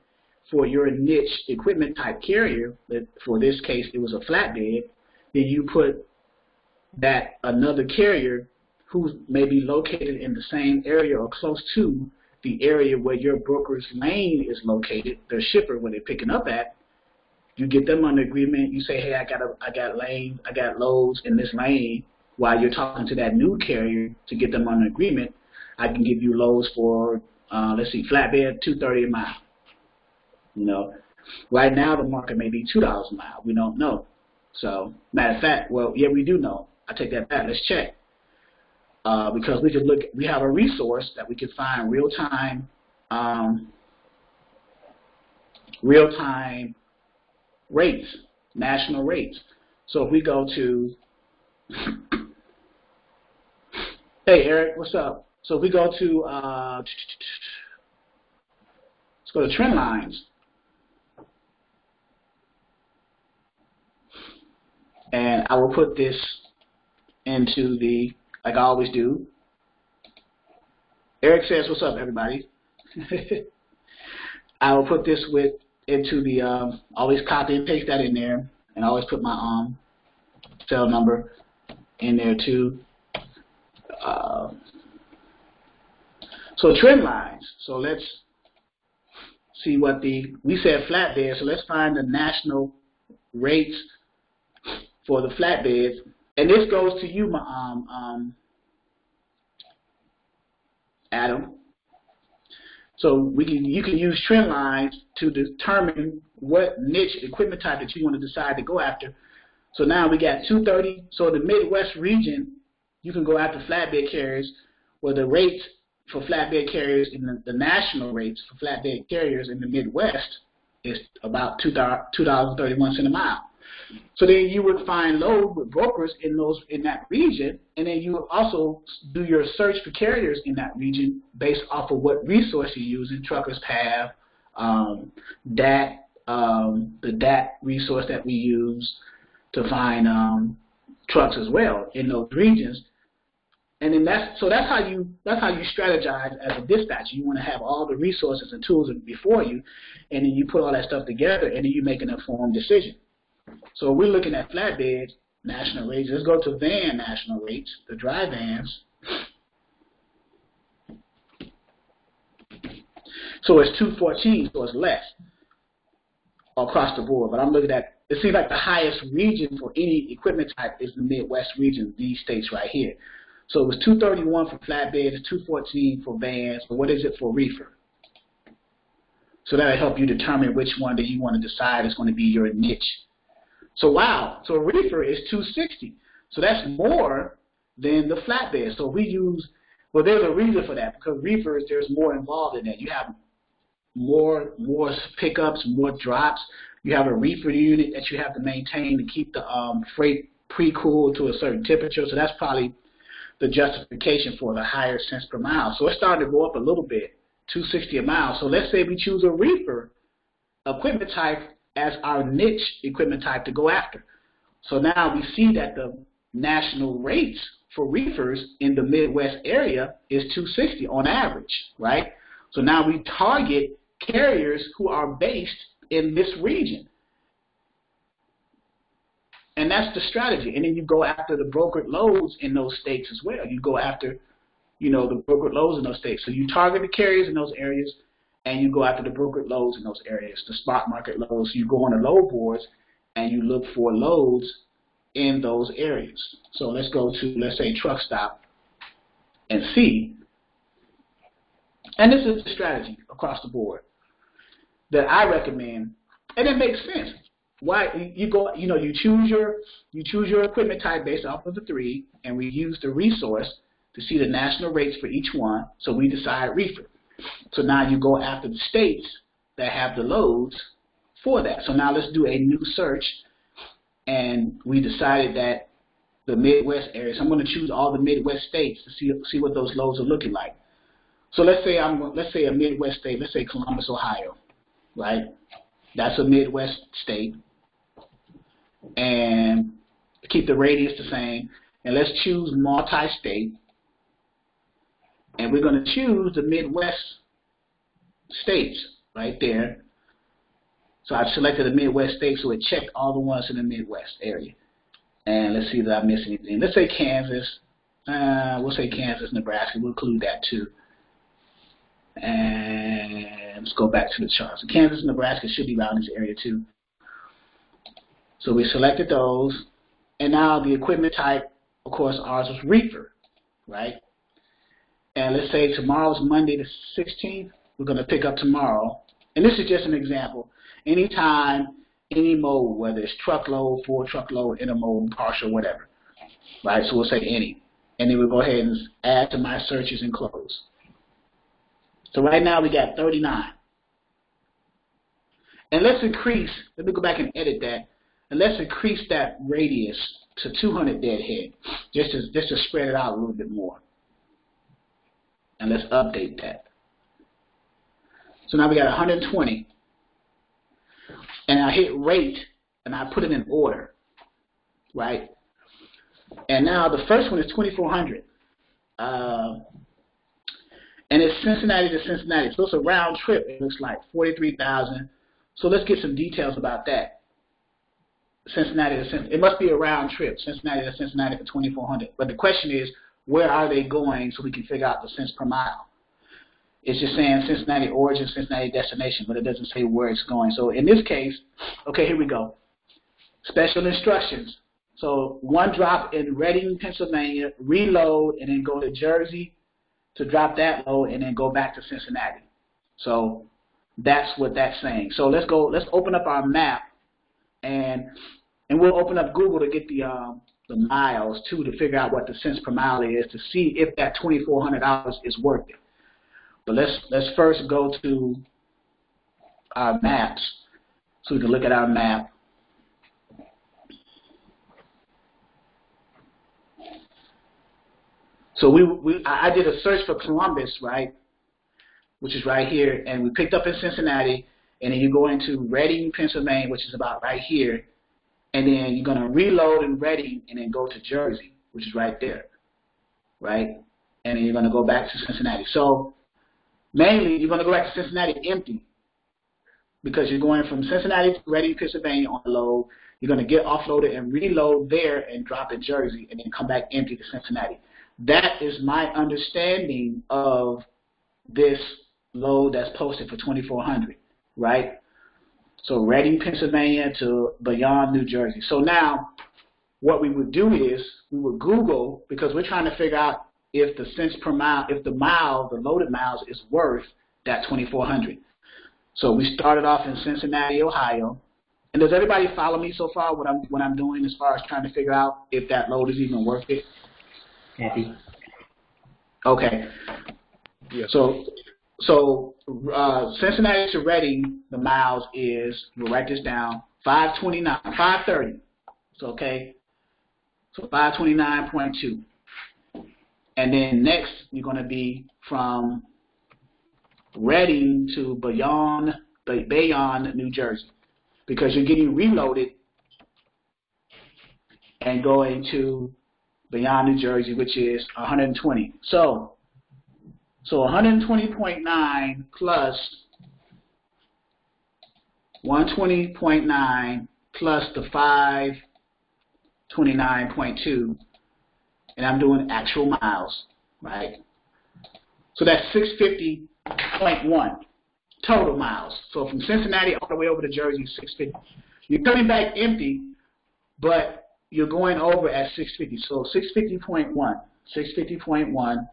[SPEAKER 1] for your niche equipment type carrier, that for this case it was a flatbed, then you put that another carrier who may be located in the same area or close to the area where your broker's lane is located, their shipper where they're picking up at. You get them under agreement. You say, hey, I got loads in this lane. While you're talking to that new carrier to get them under agreement, I can give you loads for, let's see, flatbed, $2.30 a mile. You know, right now the market may be $2 a mile. We don't know. So, matter of fact, well, yeah, we do know. I take that back. Let's check. Because we could look, we have a resource that we could find real-time rates, national rates. So if we go to, hey Eric, what's up? So if we go to, let's go to trend lines. And I will put this into the, like I always do. Eric says, what's up, everybody? I will put this into the, always copy and paste that in there, and I always put my cell number in there too. So trend lines. So let's see what we said flatbed, so let's find the national rates for the flatbeds. And this goes to you, Adam. So you can use trend lines to determine what niche equipment type that you want to decide to go after. So now we got 230. So in the Midwest region, you can go after flatbed carriers, where the rates for flatbed carriers in the national rates for flatbed carriers in the Midwest is about $2.31 a mile. So then you would find loads with brokers in that region, and then you would also do your search for carriers in that region based off of what resource you're using. Truckers have DAT, the DAT resource that we use to find trucks as well in those regions. And then that's how you strategize as a dispatcher. You want to have all the resources and tools before you, and then you put all that stuff together, and then you make an informed decision. So we're looking at flatbed national rates. Let's go to van national rates, the dry vans. So it's 214, so it's less across the board. But I'm looking at, it seems like the highest region for any equipment type is the Midwest region, these states right here. So it was 231 for flatbeds, 214 for vans, but what is it for reefer? So that'll help you determine which one that you want to decide is going to be your niche. So wow, so reefer is 260. So that's more than the flatbed. So we use, well, there's a reason for that, because reefers, there's more involved in that. You have more pickups, more drops. You have a reefer unit that you have to maintain to keep the freight pre-cooled to a certain temperature. So that's probably the justification for the higher cents per mile. So it's starting to go up a little bit, 260 a mile. So let's say we choose a reefer equipment type as our niche equipment type to go after. So now we see that the national rates for reefers in the Midwest area is 260 on average, right? So now we target carriers who are based in this region. And that's the strategy. And then you go after the brokered loads in those states as well. You go after, the brokered loads in those states. So you target the carriers in those areas, and you go after the brokered loads in those areas, the spot market loads. So you go on the load boards, and you look for loads in those areas. So let's go to, let's say, truck stop and see. And this is the strategy across the board that I recommend, and it makes sense. Why you go, you choose your equipment type based off of the three, and we use the resource to see the national rates for each one. So we decide reefer. So now you go after the states that have the loads for that. So now let's do a new search, and we decided that the Midwest area. So I'm going to choose all the Midwest states to see what those loads are looking like. So let's say a Midwest state. Let's say Columbus, Ohio, right? That's a Midwest state. And keep the radius the same. And let's choose multi-state. And we're going to choose the Midwest states right there. So I've selected the Midwest states, so it checked all the ones in the Midwest area. And let's see if I miss anything. Let's say Kansas. We'll say Kansas, Nebraska. We'll include that too. And let's go back to the chart. So Kansas, Nebraska should be around this area too. So we selected those. And now the equipment type, of course, ours was reefer, right? And let's say tomorrow's Monday the 16th. We're going to pick up tomorrow. And this is just an example. Anytime, any mode, whether it's truckload, full truckload, intermodal, partial, whatever. Right? So we'll say any. And then we'll go ahead and add to my searches and close. So right now we got 39. And let's increase, let me go back and edit that. And let's increase that radius to 200 deadhead, just to spread it out a little bit more. And let's update that. So now we got 120. And I hit rate, and I put it in order, right? And now the first one is 2,400. And it's Cincinnati to Cincinnati. So it's a round trip. It looks like 43,000. So let's get some details about that. Cincinnati to Cincinnati. It must be a round trip, Cincinnati to Cincinnati for 2,400. But the question is, where are they going so we can figure out the cents per mile? It's just saying Cincinnati origin, Cincinnati destination, but it doesn't say where it's going. So in this case, okay, here we go. Special instructions. So one drop in Reading, Pennsylvania, reload, and then go to Jersey to drop that load, and then go back to Cincinnati. So that's what that's saying. So let's open up our map, and we'll open up Google to get the miles too, to figure out what the cents per mile is, to see if that $2,400 is worth it. But let's first go to our maps, so we can look at our map. So I did a search for Columbus, right, which is right here, and we picked up in Cincinnati, and then you go into Reading, Pennsylvania, which is about right here, and then you're going to reload in Reading and then go to Jersey, which is right there, right, and then you're going to go back to Cincinnati. So mainly you're going to go back to Cincinnati empty because you're going from Cincinnati to Reading, Pennsylvania on a load. You're going to get offloaded and reload there and drop in Jersey and then come back empty to Cincinnati. That is my understanding of this load that's posted for 2,400, right? So Reading, Pennsylvania to Bayonne, New Jersey. So now what we would do is we would Google, because we're trying to figure out if the cents per mile, if the loaded miles is worth that 2,400. So we started off in Cincinnati, Ohio. And does everybody follow me so far what I'm doing as far as trying to figure out if that load is even worth it?
[SPEAKER 4] Happy.
[SPEAKER 1] Okay.
[SPEAKER 3] Yeah.
[SPEAKER 1] So Cincinnati to Reading, the miles is, we'll write this down, 530. So, okay. So 529.2. And then next, you're going to be from Reading to Bayonne, New Jersey, because you're getting reloaded and going to Bayonne, New Jersey, which is 120. So 120.9 plus 120.9 plus the 529.2, and I'm doing actual miles, right? So that's 650.1 total miles. So from Cincinnati all the way over to Jersey, 650. You're coming back empty, but you're going over at 650. So 650.1, 650.1.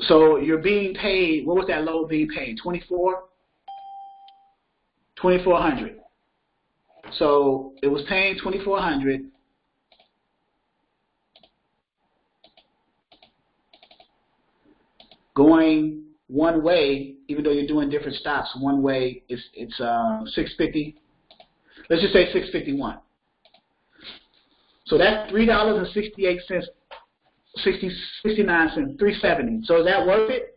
[SPEAKER 1] So you're being paid, what was that load being paid? 2,400. So it was paying 2,400. Going one way, even though you're doing different stops, one way it's 650. Let's just say 651. So that's $3.68, 69 cents, 370. So is that worth it?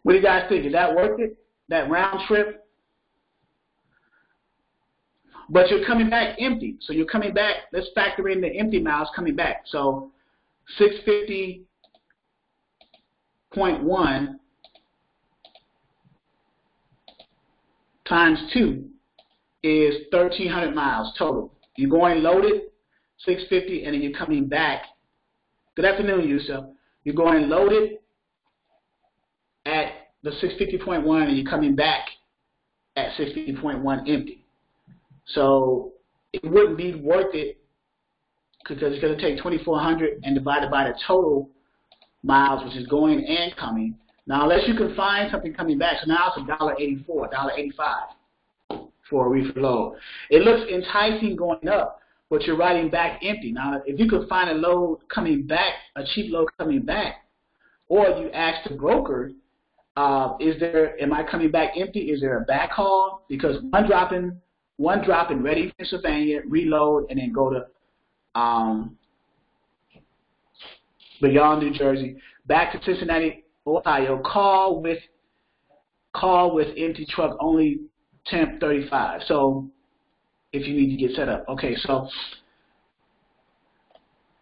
[SPEAKER 1] What do you guys think? Is that worth it? That round trip? But you're coming back empty. So you're coming back, let's factor in the empty miles coming back. So 650.1 times 2 is 1,300 miles total. You're going loaded, 650, and then you're coming back. Good afternoon, Yusuf. You're going loaded at the 650.1, and you're coming back at 650.1 empty. So it wouldn't be worth it because it's going to take 2,400 and divide it by the total miles, which is going and coming. Now, unless you can find something coming back, so now it's $1.84, $1.85 for a reefer load. It looks enticing going up, but you're riding back empty. Now, if you could find a load coming back, a cheap load coming back, or you ask the broker, am I coming back empty? Is there a backhaul? Because one drop in Reading, Pennsylvania, reload, and then go to Bayonne, New Jersey, back to Cincinnati, Ohio. Call with empty truck only temp 35. So if you need to get set up, okay. So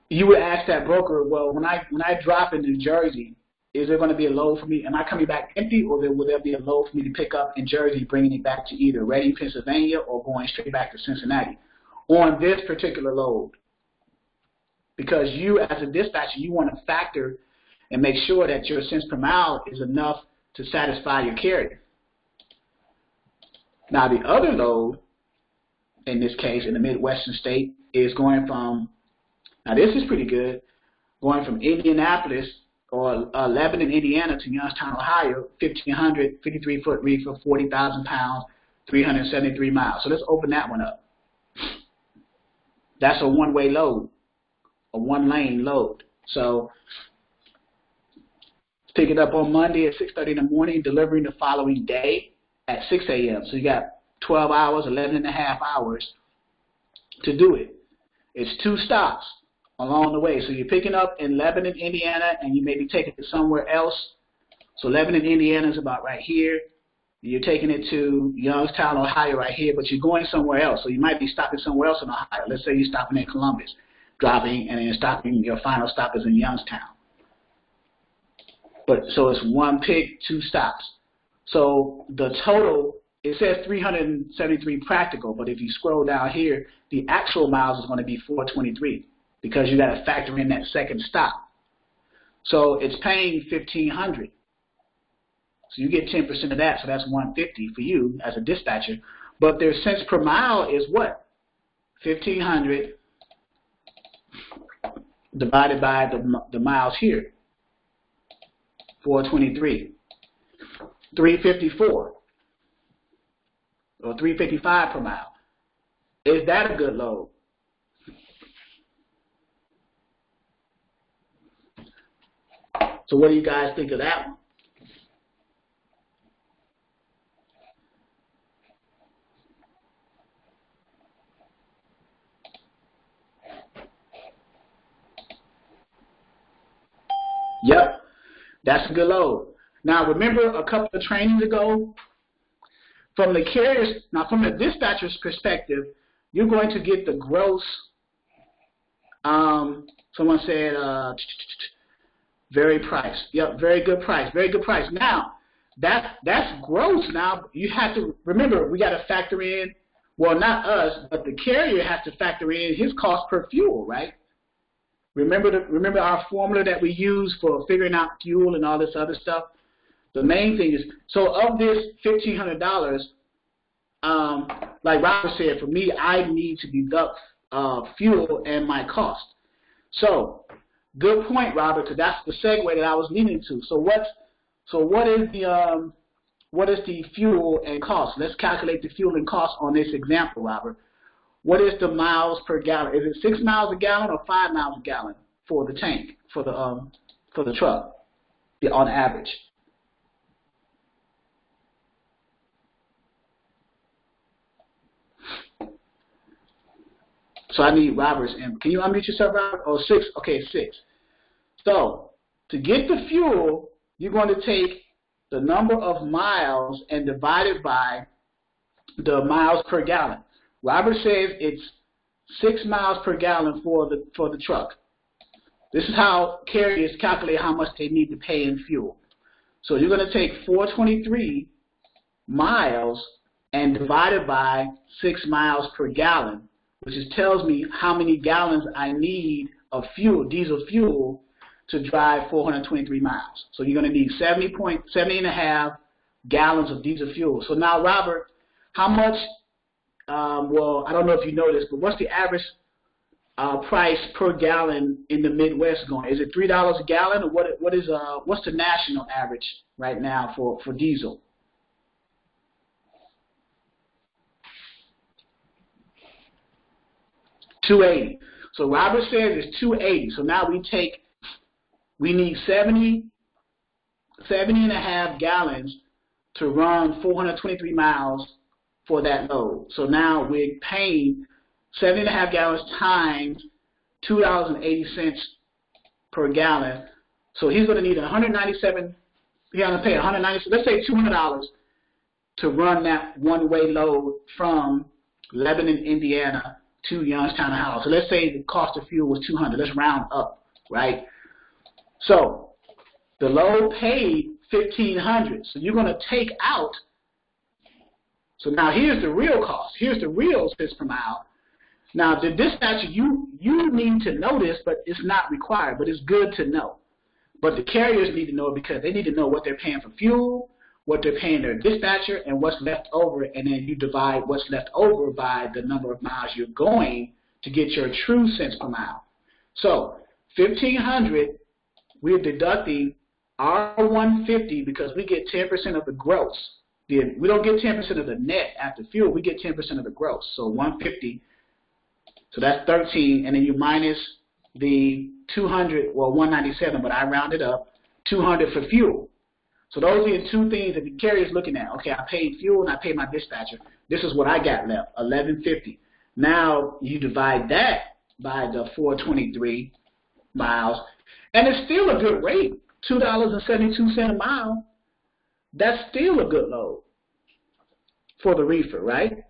[SPEAKER 1] you would ask that broker, well, when I drop in New Jersey, is there going to be a load for me? Am I coming back empty, or will there be a load for me to pick up in Jersey, bringing it back to either Reading, Pennsylvania, or going straight back to Cincinnati on this particular load? Because you, as a dispatcher, you want to factor and make sure that your cents per mile is enough to satisfy your carrier. Now, the other load, in this case, in the Midwestern state, is going from, now this is pretty good, going from Indianapolis or Lebanon, Indiana to Youngstown, Ohio, 1,500, 53-foot reefer, 40,000 pounds, 373 miles. So let's open that one up. That's a one-way load, a one-lane load. So pick it up on Monday at 6:30 in the morning, delivering the following day at 6 a.m. So you got 12 hours, 11 and a half hours to do it. It's 2 stops along the way. So you're picking up in Lebanon, Indiana, and you may be taking it somewhere else. So Lebanon, Indiana is about right here. You're taking it to Youngstown, Ohio right here, but you're going somewhere else. So you might be stopping somewhere else in Ohio. Let's say you're stopping in Columbus, dropping, and then stopping, your final stop is in Youngstown. But so it's 1 pick, 2 stops. So the total, it says 373 practical, but if you scroll down here, the actual miles is going to be 423 because you got to factor in that second stop. So it's paying $1,500. So you get 10% of that, so that's $150 for you as a dispatcher. But their cents per mile is what? $1,500 divided by the miles here. 423. 354 or 355 per mile. Is that a good load? So what do you guys think of that one? Yep, that's a good load. Now remember a couple of trainings ago, from the carrier's, now from the dispatcher's perspective, you're going to get the gross, someone said, very price. Yep, very good price, very good price. Now, that's gross. Now, you have to, remember, we got to factor in, well, not us, but the carrier has to factor in his cost per fuel, right? Remember our formula that we use for figuring out fuel and all this other stuff? The main thing is, so of this $1,500, like Robert said, for me, I need to deduct fuel and my cost. So, good point, Robert, because that's the segue that I was leading to. So what is the fuel and cost? Let's calculate the fuel and cost on this example, Robert. What is the miles per gallon? Is it 6 miles a gallon or 5 miles a gallon for the tank, for the truck, on average? So I need Robert's input. Can you unmute yourself, Robert? Oh, 6. Okay, 6. So to get the fuel, you're going to take the number of miles and divide it by the miles per gallon. Robert says it's 6 miles per gallon for the truck. This is how carriers calculate how much they need to pay in fuel. So you're going to take 423 miles and divide it by 6 miles per gallon, which tells me how many gallons I need of fuel, diesel fuel, to drive 423 miles. So you're going to need 70.5 gallons of diesel fuel. So now, Robert, how much? Well, I don't know if you know this, but what's the average price per gallon in the Midwest going? Is it $3 a gallon, or what's the national average right now for diesel? $2.80. So Robert says it's $2.80. So now we need 70.5 gallons to run 423 miles for that load. So now we're paying 70.5 gallons times $2.80 per gallon. So he's going to need 197. He's going to pay 197. Let's say $200 to run that one-way load from Lebanon, Indiana, to Youngstown, Ohio. So let's say the cost of fuel was $200. Let's round up, right? So the load paid $1,500. So you're going to take out. So now here's the real cost. Here's the real cents per mile. Now the dispatcher, you need to know this, but it's not required. But it's good to know. But the carriers need to know it because they need to know what they're paying for fuel, what they're paying their dispatcher, and what's left over, and then you divide what's left over by the number of miles you're going to get your true cents per mile. So $1,500, we're deducting our $150 because we get 10% of the gross. We don't get 10% of the net after fuel. We get 10% of the gross. So $150 So that's 13, and then you minus the 200, well, 197, but I rounded up, 200 for fuel. So those are the two things that the carrier's looking at. Okay, I paid fuel and I paid my dispatcher. This is what I got left, 1150. Now you divide that by the 423 miles, and it's still a good rate, $2.72 a mile. That's still a good load for the reefer, right?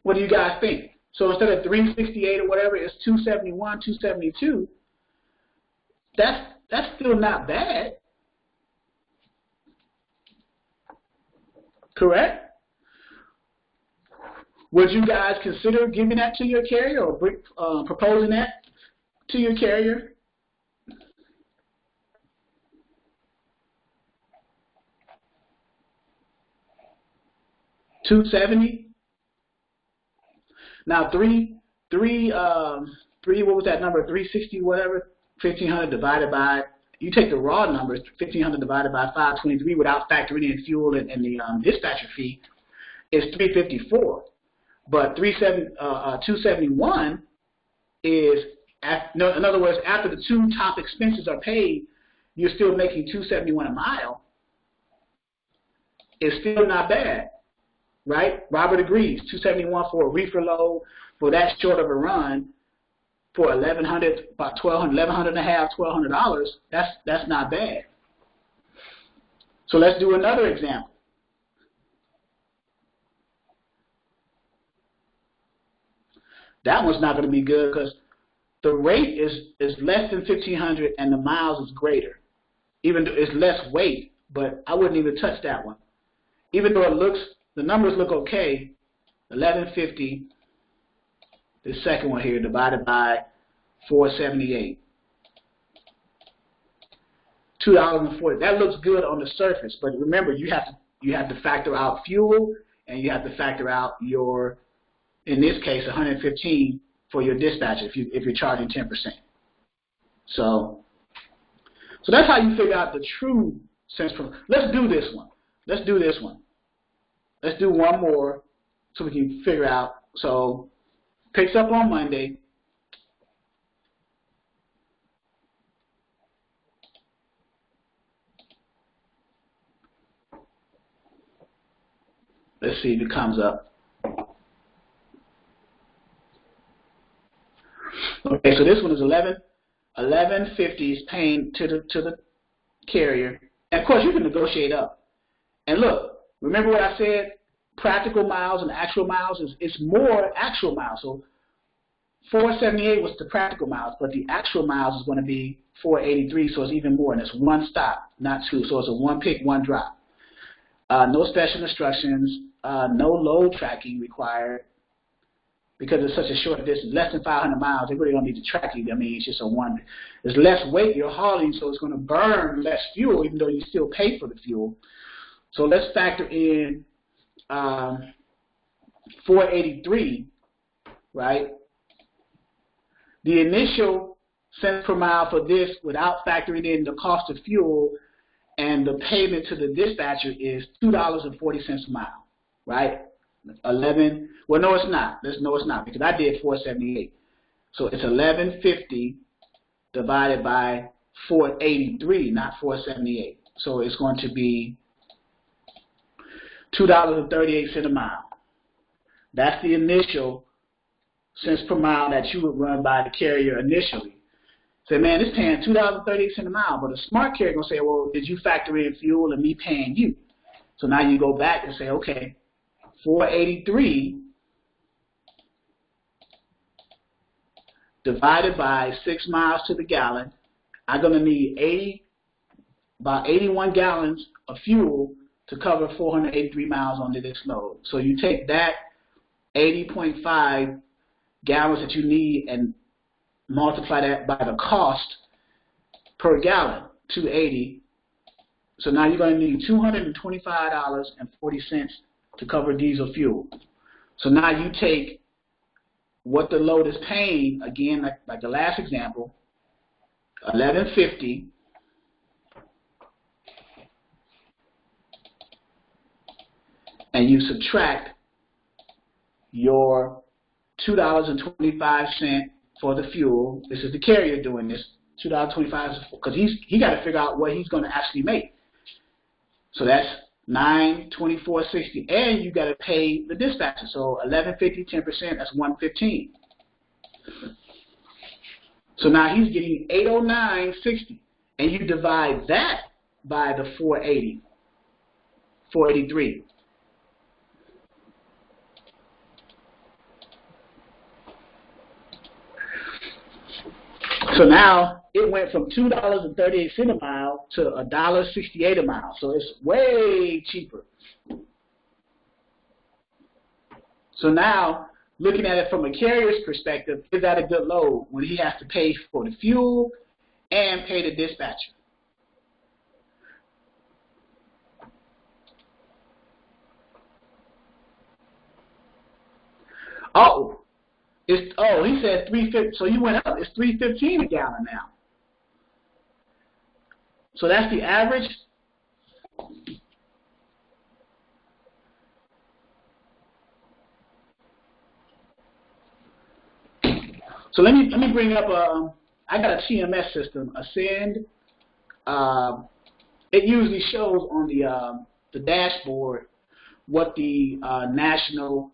[SPEAKER 1] What do you guys think? So instead of 368 or whatever, it's 271, 272. That's still not bad. Correct? Would you guys consider giving that to your carrier or proposing that to your carrier? $270. Now what was that number? 360 whatever. 1500 divided by, you take the raw numbers, 1500 divided by 523 without factoring in fuel and the dispatcher fee is 354. But 271 is, in other words, after the two top expenses are paid, you're still making 271 a mile. It's still not bad, right? Robert agrees. 271 for a reefer load for that short of a run. For $1,100, about $1,100 and a half, $1,200, that's not bad. So let's do another example. That one's not going to be good because the rate is less than 1,500 and the miles is greater. Even though it's less weight, but I wouldn't even touch that one. Even though the numbers look okay, 1150. The second one here divided by 478. $2.40. That looks good on the surface, but remember you have to factor out fuel and you have to factor out your, in this case, 115 for your dispatcher if you're charging 10%. So that's how you figure out the true sense from. Let's do this one. Let's do one more so we can figure out. So picks up on Monday. Let's see if it comes up. Okay, so this one is 1150 is paying to the carrier. And of course you can negotiate up. And look, remember what I said? Practical miles and actual miles it's more actual miles. So 478 was the practical miles, but the actual miles is going to be 483, so it's even more, and it's one stop, not two. So it's a one pick, one drop. No special instructions, no load tracking required because it's such a short distance, less than 500 miles. They really don't need to track you. I mean, it's just a one. There's less weight you're hauling, so it's going to burn less fuel, even though you still pay for the fuel. So let's factor in 483, right? The initial cents per mile for this, without factoring in the cost of fuel and the payment to the dispatcher, is $2.40 a mile, right? 11. Well, no, it's not. No, it's not because I did 478. So it's 1150 divided by 483, not 478. So it's going to be $2.38 a mile. That's the initial cents per mile that you would run by the carrier initially. Say, man, it's paying $2.38 a mile, but a smart carrier gonna say, well, did you factor in fuel and me paying you? So now you go back and say, okay, 483 divided by 6 miles to the gallon. I'm gonna need about 81 gallons of fuel to cover 483 miles on this load. So you take that 80.5 gallons that you need and multiply that by the cost per gallon, 280. So now you're going to need $225.40 to cover diesel fuel. So now you take what the load is paying, again, like the last example, $11.50 and you subtract your $2.25 for the fuel. This is the carrier doing this. $2.25 because he got to figure out what he's going to actually make. So that's $924.60, and you got to pay the dispatcher. So $11.50, 10%, that's $115. So now he's getting $809.60, and you divide that by the $483. So now it went from $2.38 a mile to $1.68 a mile. So it's way cheaper. So now, looking at it from a carrier's perspective, is that a good load when he has to pay for the fuel and pay the dispatcher? He said $3.50. So you went up. It's $3.15 a gallon now. So that's the average. So let me bring up I got a TMS system, Ascend. It usually shows on the dashboard what the national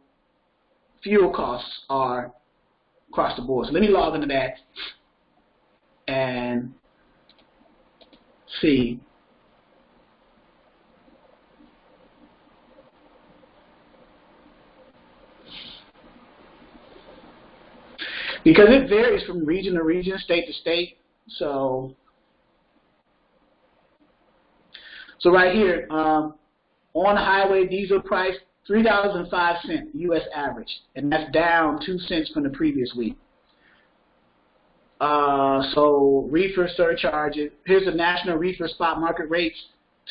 [SPEAKER 1] fuel costs are across the board. So let me log into that and see. Because it varies from region to region, state to state. So right here, on highway diesel price, $3.05 U.S. average, and that's down 2 cents from the previous week. So reefer surcharges. Here's the national reefer spot market rates: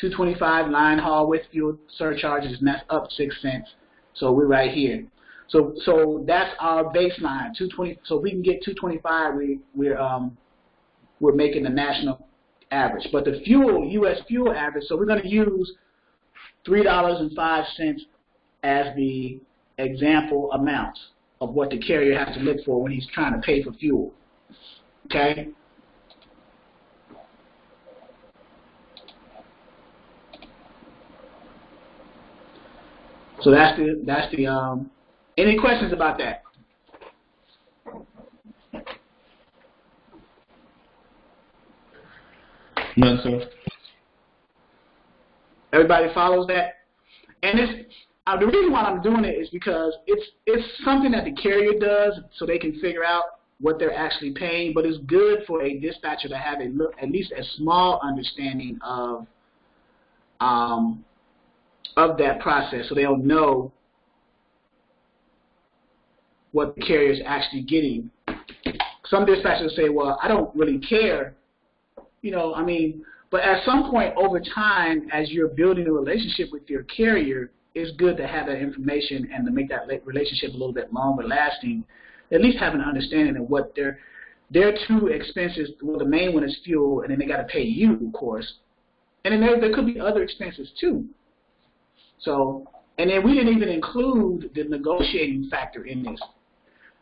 [SPEAKER 1] $2.25 line haul with fuel surcharges, and that's up 6 cents. So we're right here. So that's our baseline, 220. So if we can get 225, we're making the national average. But the fuel, U.S. fuel average. So we're going to use $3.05 as the example amount of what the carrier has to look for when he's trying to pay for fuel. Okay. So that's the any questions about that?
[SPEAKER 2] None, sir.
[SPEAKER 1] Everybody follows that? And the reason why I'm doing it is because it's something that the carrier does so they can figure out what they're actually paying, but it's good for a dispatcher to have at least a small understanding of that process, so they'll know what the carrier is actually getting. Some dispatchers say, well, I don't really care, but at some point over time, as you're building a relationship with your carrier, it's good to have that information and to make that relationship a little bit longer lasting, at least have an understanding of what their two expenses. Well, the main one is fuel, and then they got to pay you, of course. And then there could be other expenses too. So, and then we didn't even include the negotiating factor in this.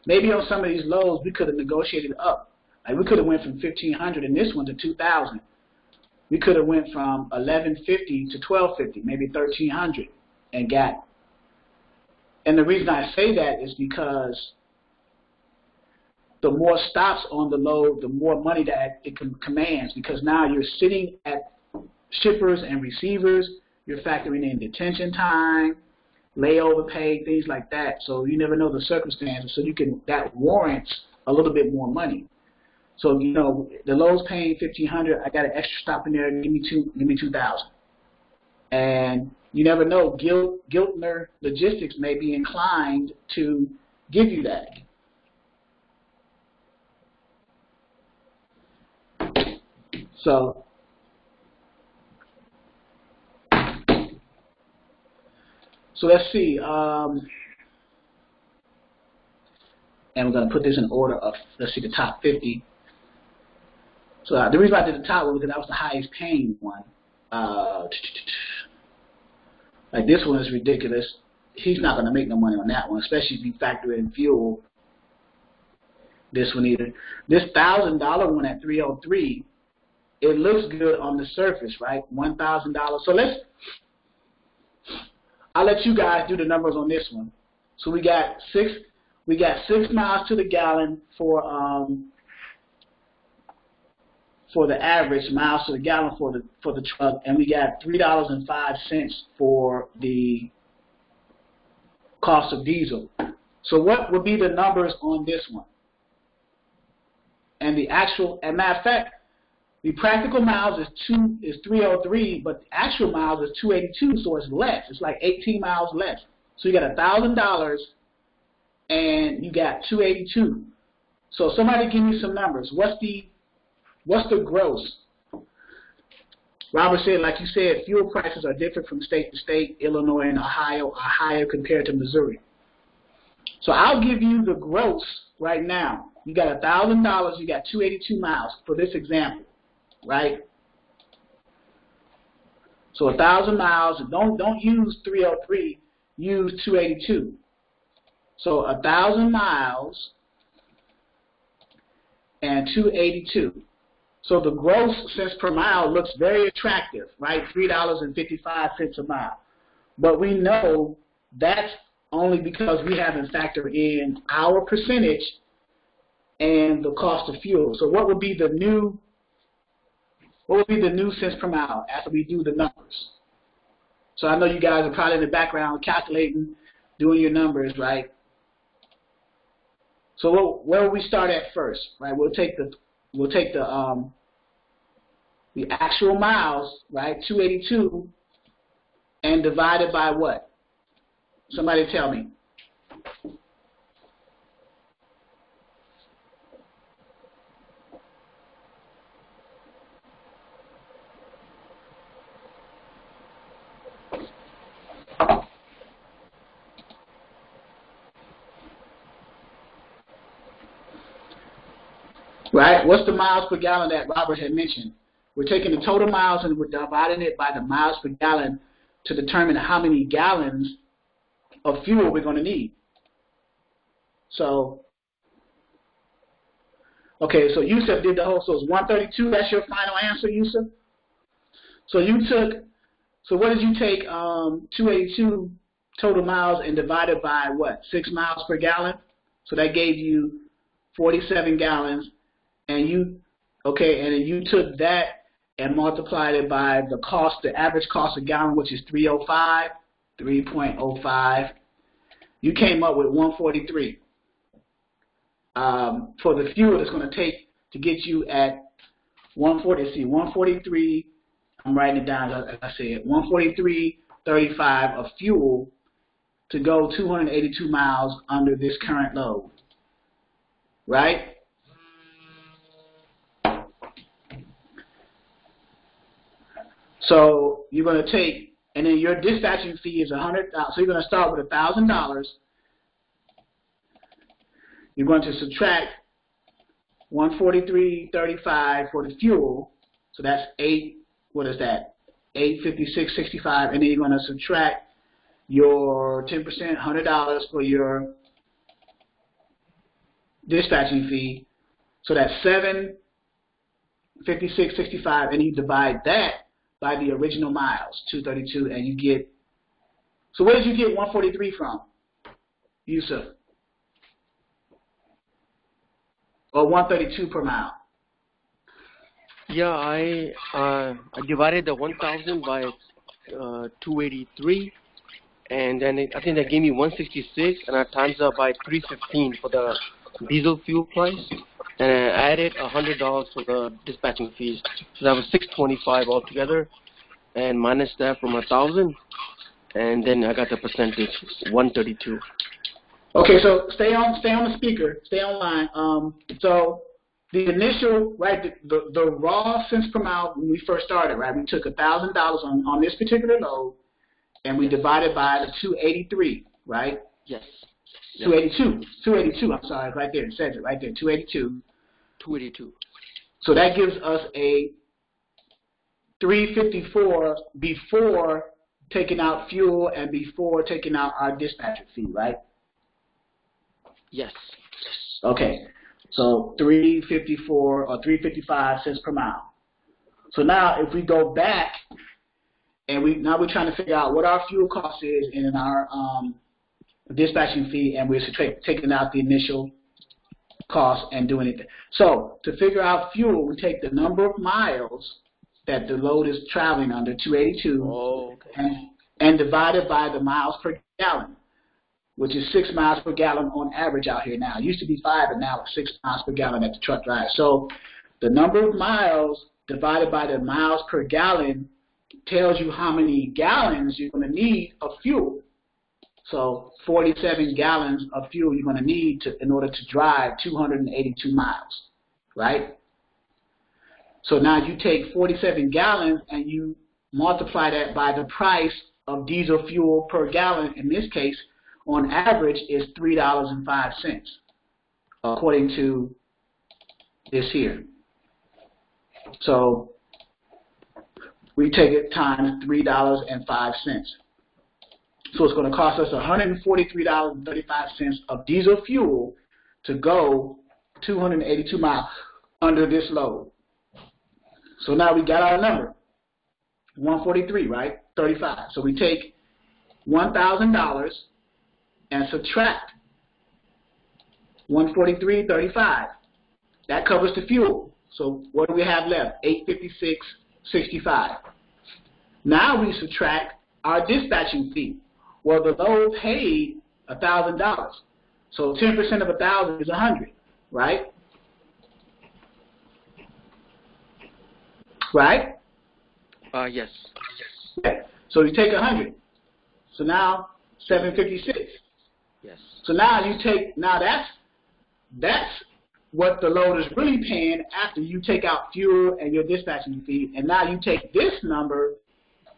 [SPEAKER 1] Maybe on some of these lows, we could have negotiated up. Like we could have went from $1,500 in this one to $2,000. We could have went from $1,150 to $1,250, maybe $1,300, and got. And the reason I say that is because the more stops on the load, the more money that it commands. Because now you're sitting at shippers and receivers. You're factoring in detention time, layover pay, things like that. So you never know the circumstances. So that warrants a little bit more money. So the low's paying $1,500. I got an extra stop in there. Give me $2,000. And you never know. Giltner Logistics may be inclined to give you that. So let's see. And we're going to put this in order of, let's see, the top 50. So the reason I did the top one was because that was the highest paying one. Like this one is ridiculous. He's not going to make no money on that one, especially if you factor in fuel. this one either. This $1,000 one at 303, it looks good on the surface, right? $1,000. So I'll let you guys do the numbers on this one. So we got 6 miles to the gallon for the average miles to the gallon for the truck, and we got $3.05 for the cost of diesel. So what would be the numbers on this one? And the actual, and matter of fact, the practical miles is 303, but the actual miles is 282, so it's less. It's like 18 miles less. So you got $1,000 and you got 282. So somebody give me some numbers. What's the gross? Robert said, like you said, fuel prices are different from state to state. Illinois and Ohio are higher compared to Missouri. So I'll give you the gross right now. You got $1,000, you got 282 miles for this example, right? So 1,000 miles, don't use 303, use 282. So 1,000 miles and 282. So the gross cents per mile looks very attractive, right? $3.55 a mile. But we know that's only because we haven't factored in our percentage and the cost of fuel. So what would be the new cents per mile after we do the numbers? So I know you guys are probably in the background calculating, doing your numbers, right? So where will we start at first, right? We'll take the actual miles, right? 282, and divide it by what? Somebody tell me. Right? What's the miles per gallon that Robert had mentioned? We're taking the total miles and we're dividing it by the miles per gallon to determine how many gallons of fuel we're going to need. So, okay, so Yusuf did the whole, so it's 132, that's your final answer, Yusuf? So what did you take 282 total miles and divided by what, 6 miles per gallon? So that gave you 47 gallons. And then you took that and multiplied it by the cost, the average cost a gallon, which is 3.05. You came up with 143 for the fuel it's going to take to get you at 140. See, 143. I'm writing it down as I said. 143.35 of fuel to go 282 miles under this current load, right? So you're going to take, and then your dispatching fee is $100. So you're going to start with $1,000. You're going to subtract 143.35 for the fuel. So that's $856.65, and then you're going to subtract your 10%, $100 for your dispatching fee. So that's $756.65, and you divide that by the original miles, 232, and you get, so where did you get 143 from, Yusuf? Or 132 per mile?
[SPEAKER 4] Yeah, I divided the 1,000 by 283, and then I think that gave me 166, and I times up by 315 for the diesel fuel price, and I added $100 for the dispatching fees, so that was $625 altogether, and minus that from 1,000, and then I got the percentage 132.
[SPEAKER 1] Okay, so stay on the speaker, stay online. So the initial, right, the raw cents per mile when we first started, right, we took $1,000 on this particular load, and we divided by the 283, right?
[SPEAKER 4] Yes.
[SPEAKER 1] 282, I'm sorry, right there, it says it right there, 282.
[SPEAKER 4] 282.
[SPEAKER 1] So that gives us a 354 before taking out fuel and before taking out our dispatcher fee, right?
[SPEAKER 4] Yes.
[SPEAKER 1] Okay. So 354 or 355 cents per mile. So now if we go back and we're trying to figure out what our fuel cost is in our dispatching fee, and we're taking out the initial cost and doing it. So to figure out fuel, we take the number of miles that the load is traveling under, 282, and divide it by the miles per gallon, which is 6 miles per gallon on average out here now. It used to be 5, but now it's 6 miles per gallon at the truck drive. So the number of miles divided by the miles per gallon tells you how many gallons you're going to need of fuel. So 47 gallons of fuel you're going to need in order to drive 282 miles, right? So now you take 47 gallons and you multiply that by the price of diesel fuel per gallon. In this case, on average, is $3.05, according to this here. So we take it times $3.05. So it's going to cost us $143.35 of diesel fuel to go 282 miles under this load. So now we got our number, 143, right? 35. So we take $1,000 and subtract 143.35. That covers the fuel. So what do we have left? 856.65. Now we subtract our dispatching fee. Well, the load paid $1,000. So 10% of 1,000 is 100, right? Right?
[SPEAKER 4] Yes.
[SPEAKER 1] Okay. So you take 100. So now 756.
[SPEAKER 4] Yes.
[SPEAKER 1] So now that's what the load is really paying after you take out fuel and your dispatching fee. And now you take this number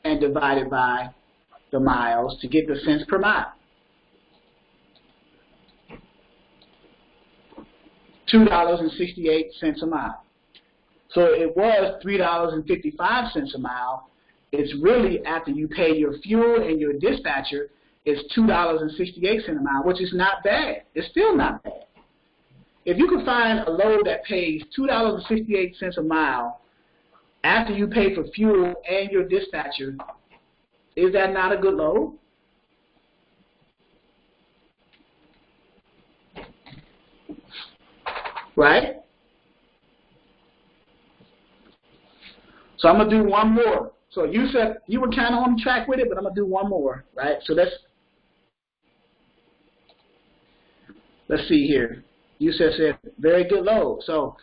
[SPEAKER 1] and divide it by the miles to get the cents per mile. $2.68 a mile. So it was $3.55 a mile. It's really, after you pay your fuel and your dispatcher, it's $2.68 a mile, which is not bad. It's still not bad. If you can find a load that pays $2.68 a mile after you pay for fuel and your dispatcher, is that not a good load? Right? So I'm going to do one more. So you said you were kind of on track with it, but I'm going to do one more, right? So let's see here. You said very good load. So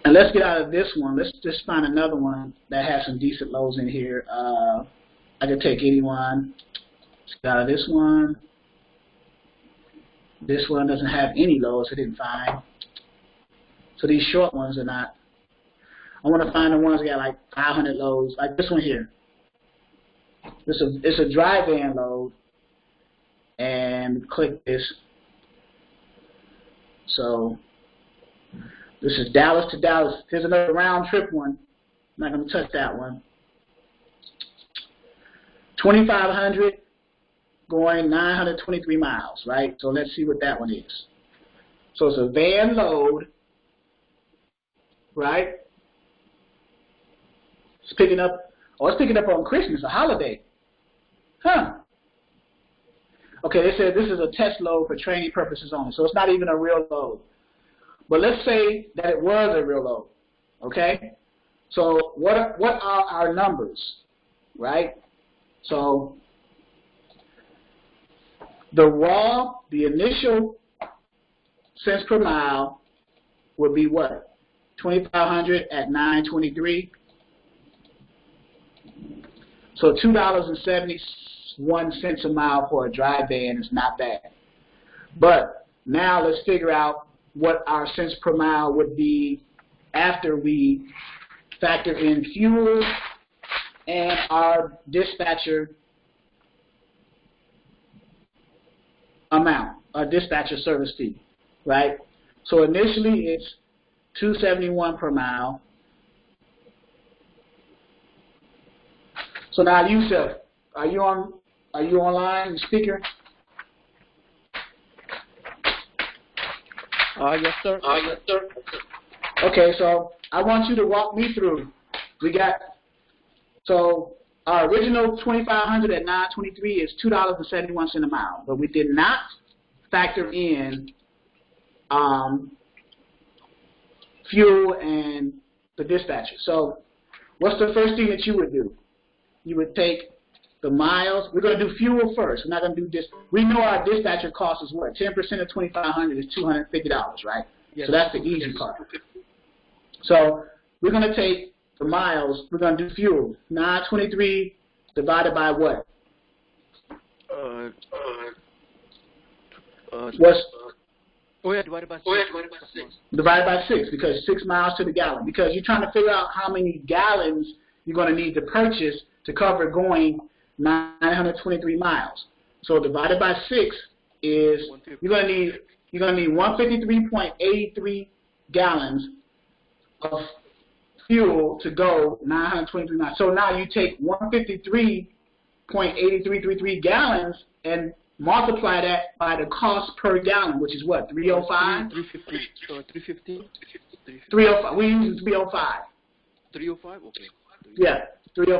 [SPEAKER 1] and let's get out of this one. Let's just find another one that has some decent loads in here. I could take any one. Let's get out of this one. This one doesn't have any loads. I didn't find. So these short ones are not. I want to find the ones that got like 500 loads, like this one here. It's a dry van load, and click this. So this is Dallas to Dallas. Here's another round trip one. I'm not going to touch that one. 2,500 going 923 miles, right? So let's see what that one is. So it's a van load, right? It's picking up. Oh, it's picking up on Christmas, a holiday. Huh. Okay, they said this is a test load for training purposes only, so it's not even a real load. But let's say that it was a real load, okay? So what are our numbers, right? So the initial cents per mile would be what? 2,500 at 923. So $2.71 a mile for a dry van is not bad. But now let's figure out what our cents per mile would be after we factor in fuel and our dispatcher amount, our dispatcher service fee, right? So initially it's $2.71 per mile. So now, Yusuf, are you on Are you online, speaker?
[SPEAKER 4] Yes, sir. Yes, sir.
[SPEAKER 1] Okay, so I want you to walk me through. So our original 2,500 at 923 is $2.71 a mile, but we did not factor in fuel and the dispatcher. So what's the first thing that you would do? You would take the miles. We're going to do fuel first. We're not going to do this. We know our dispatcher cost is what? 10% of 2,500 is $250, right?
[SPEAKER 4] Yes.
[SPEAKER 1] So that's the easy part. So we're going to take the miles. We're going to do fuel. 923 divided by what?
[SPEAKER 4] Divided by 6.
[SPEAKER 1] Divided by 6, because 6 miles to the gallon. Because you're trying to figure out how many gallons you're going to need to purchase to cover going 923 miles. So divided by 6 is you're going to need 153.83 gallons of fuel to go 923 miles. So now you take 153.8333 gallons and multiply that by the cost per gallon, which is what, 305?
[SPEAKER 4] 350.
[SPEAKER 1] 305. We use 305.
[SPEAKER 4] 305. Okay.
[SPEAKER 1] Yeah. 30.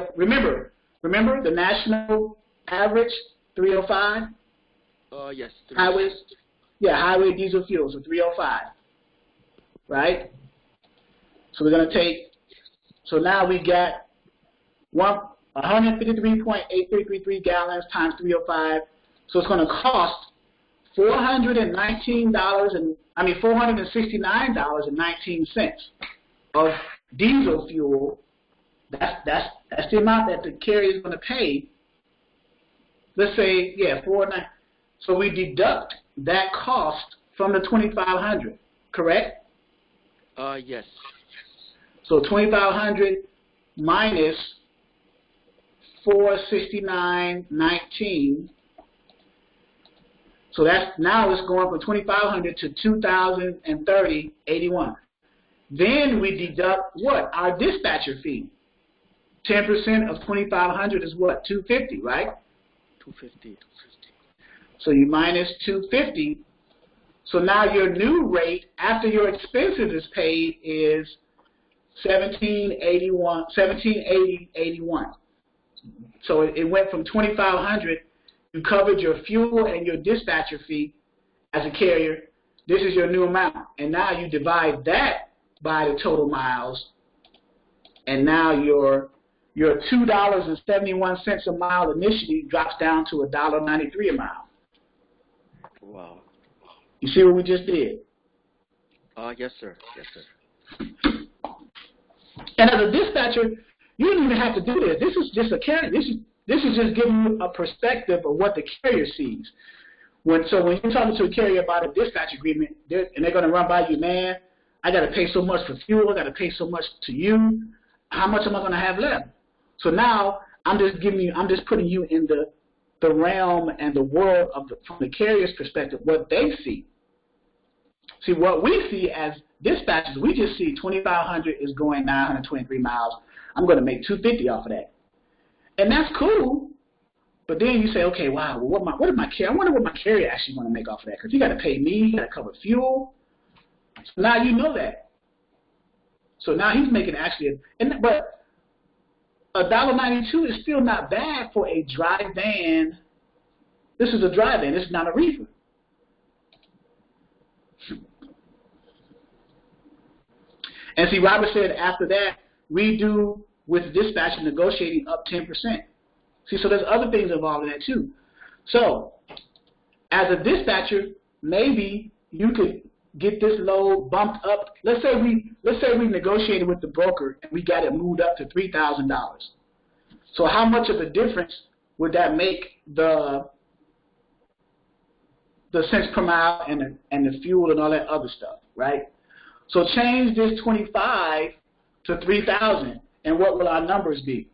[SPEAKER 1] Remember the national average 305.
[SPEAKER 4] Yes.
[SPEAKER 1] Highway diesel fuel, so 305. Right. So we're gonna take. So now we got 153.8333 gallons times 305. So it's going to cost $469.19 of diesel fuel. That's the amount that the carrier is going to pay. Let's say, yeah, $4.09. So we deduct that cost from the 2,500, correct?
[SPEAKER 4] Yes.
[SPEAKER 1] So 2,500 minus 469.19. So that's now it's going from 2,500 to 2,030.81. Then we deduct what? Our dispatcher fee. 10% of 2,500 is what? 250, right?
[SPEAKER 4] 250.
[SPEAKER 1] So you minus 250. So now your new rate after your expenses is paid is 1780.81. So it went from 2,500. You covered your fuel and your dispatcher fee as a carrier. This is your new amount. And now you divide that by the total miles. And now your $2.71 a mile initially drops down to $1.93 a mile.
[SPEAKER 4] Wow.
[SPEAKER 1] You see what we just did?
[SPEAKER 4] Yes, sir. Yes, sir.
[SPEAKER 1] And as a dispatcher, you don't even have to do this. This is just a carrier. This is just giving you a perspective of what the carrier sees. When you're talking to a carrier about a dispatch agreement, and they're going to run by you, man, I got to pay so much for fuel. I got to pay so much to you. How much am I going to have left? So now I'm just putting you in the realm and the world from the carrier's perspective, what they see. See, what we see as dispatchers, we just see 2,500 is going 923 miles. I'm going to make 250 off of that. And that's cool, but then you say, okay, wow, well, I wonder what my carrier actually want to make off of that, because you got to pay me, you got to cover fuel. So now you know that. So now he's making but $1.92 is still not bad for a dry van. This is a dry van. This is not a reefer. And see, Robert said after that, we do with dispatch negotiating up 10%. See, so there's other things involved in that too. So, as a dispatcher, maybe you could get this load bumped up. Let's say we negotiated with the broker and we got it moved up to $3,000. So, how much of a difference would that make the cents per mile and the fuel and all that other stuff, right? So change this 25 to 3,000. And what will our numbers be?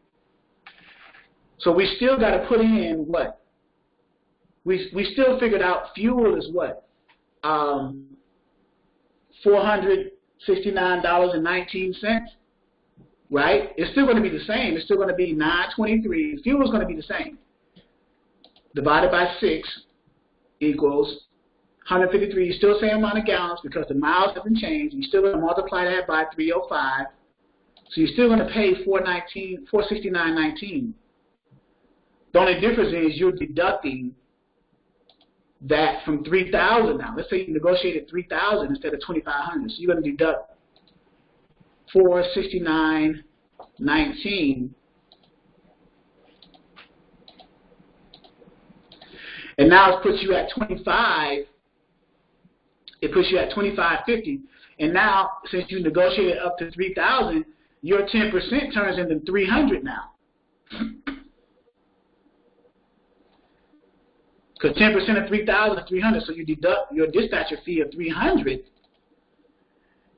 [SPEAKER 1] So we still got to put in what? We still figured out fuel is what? $469.19, right? It's still going to be the same. It's still going to be 923. Fuel is going to be the same. divided by 6 equals 153. You still same amount of gallons because the miles haven't changed. You're still going to multiply that by 305. So you're still going to pay $469.19. The only difference is you're deducting that from 3,000 now. Let's say you negotiated 3,000 instead of 2,500. So you're going to deduct 469.19. And now it puts you at 25. It puts you at 25.50. And now, since you negotiated up to 3,000, your 10% turns into 300 now. Because 10% of 3,000 is 300, so you deduct your dispatcher fee of 300,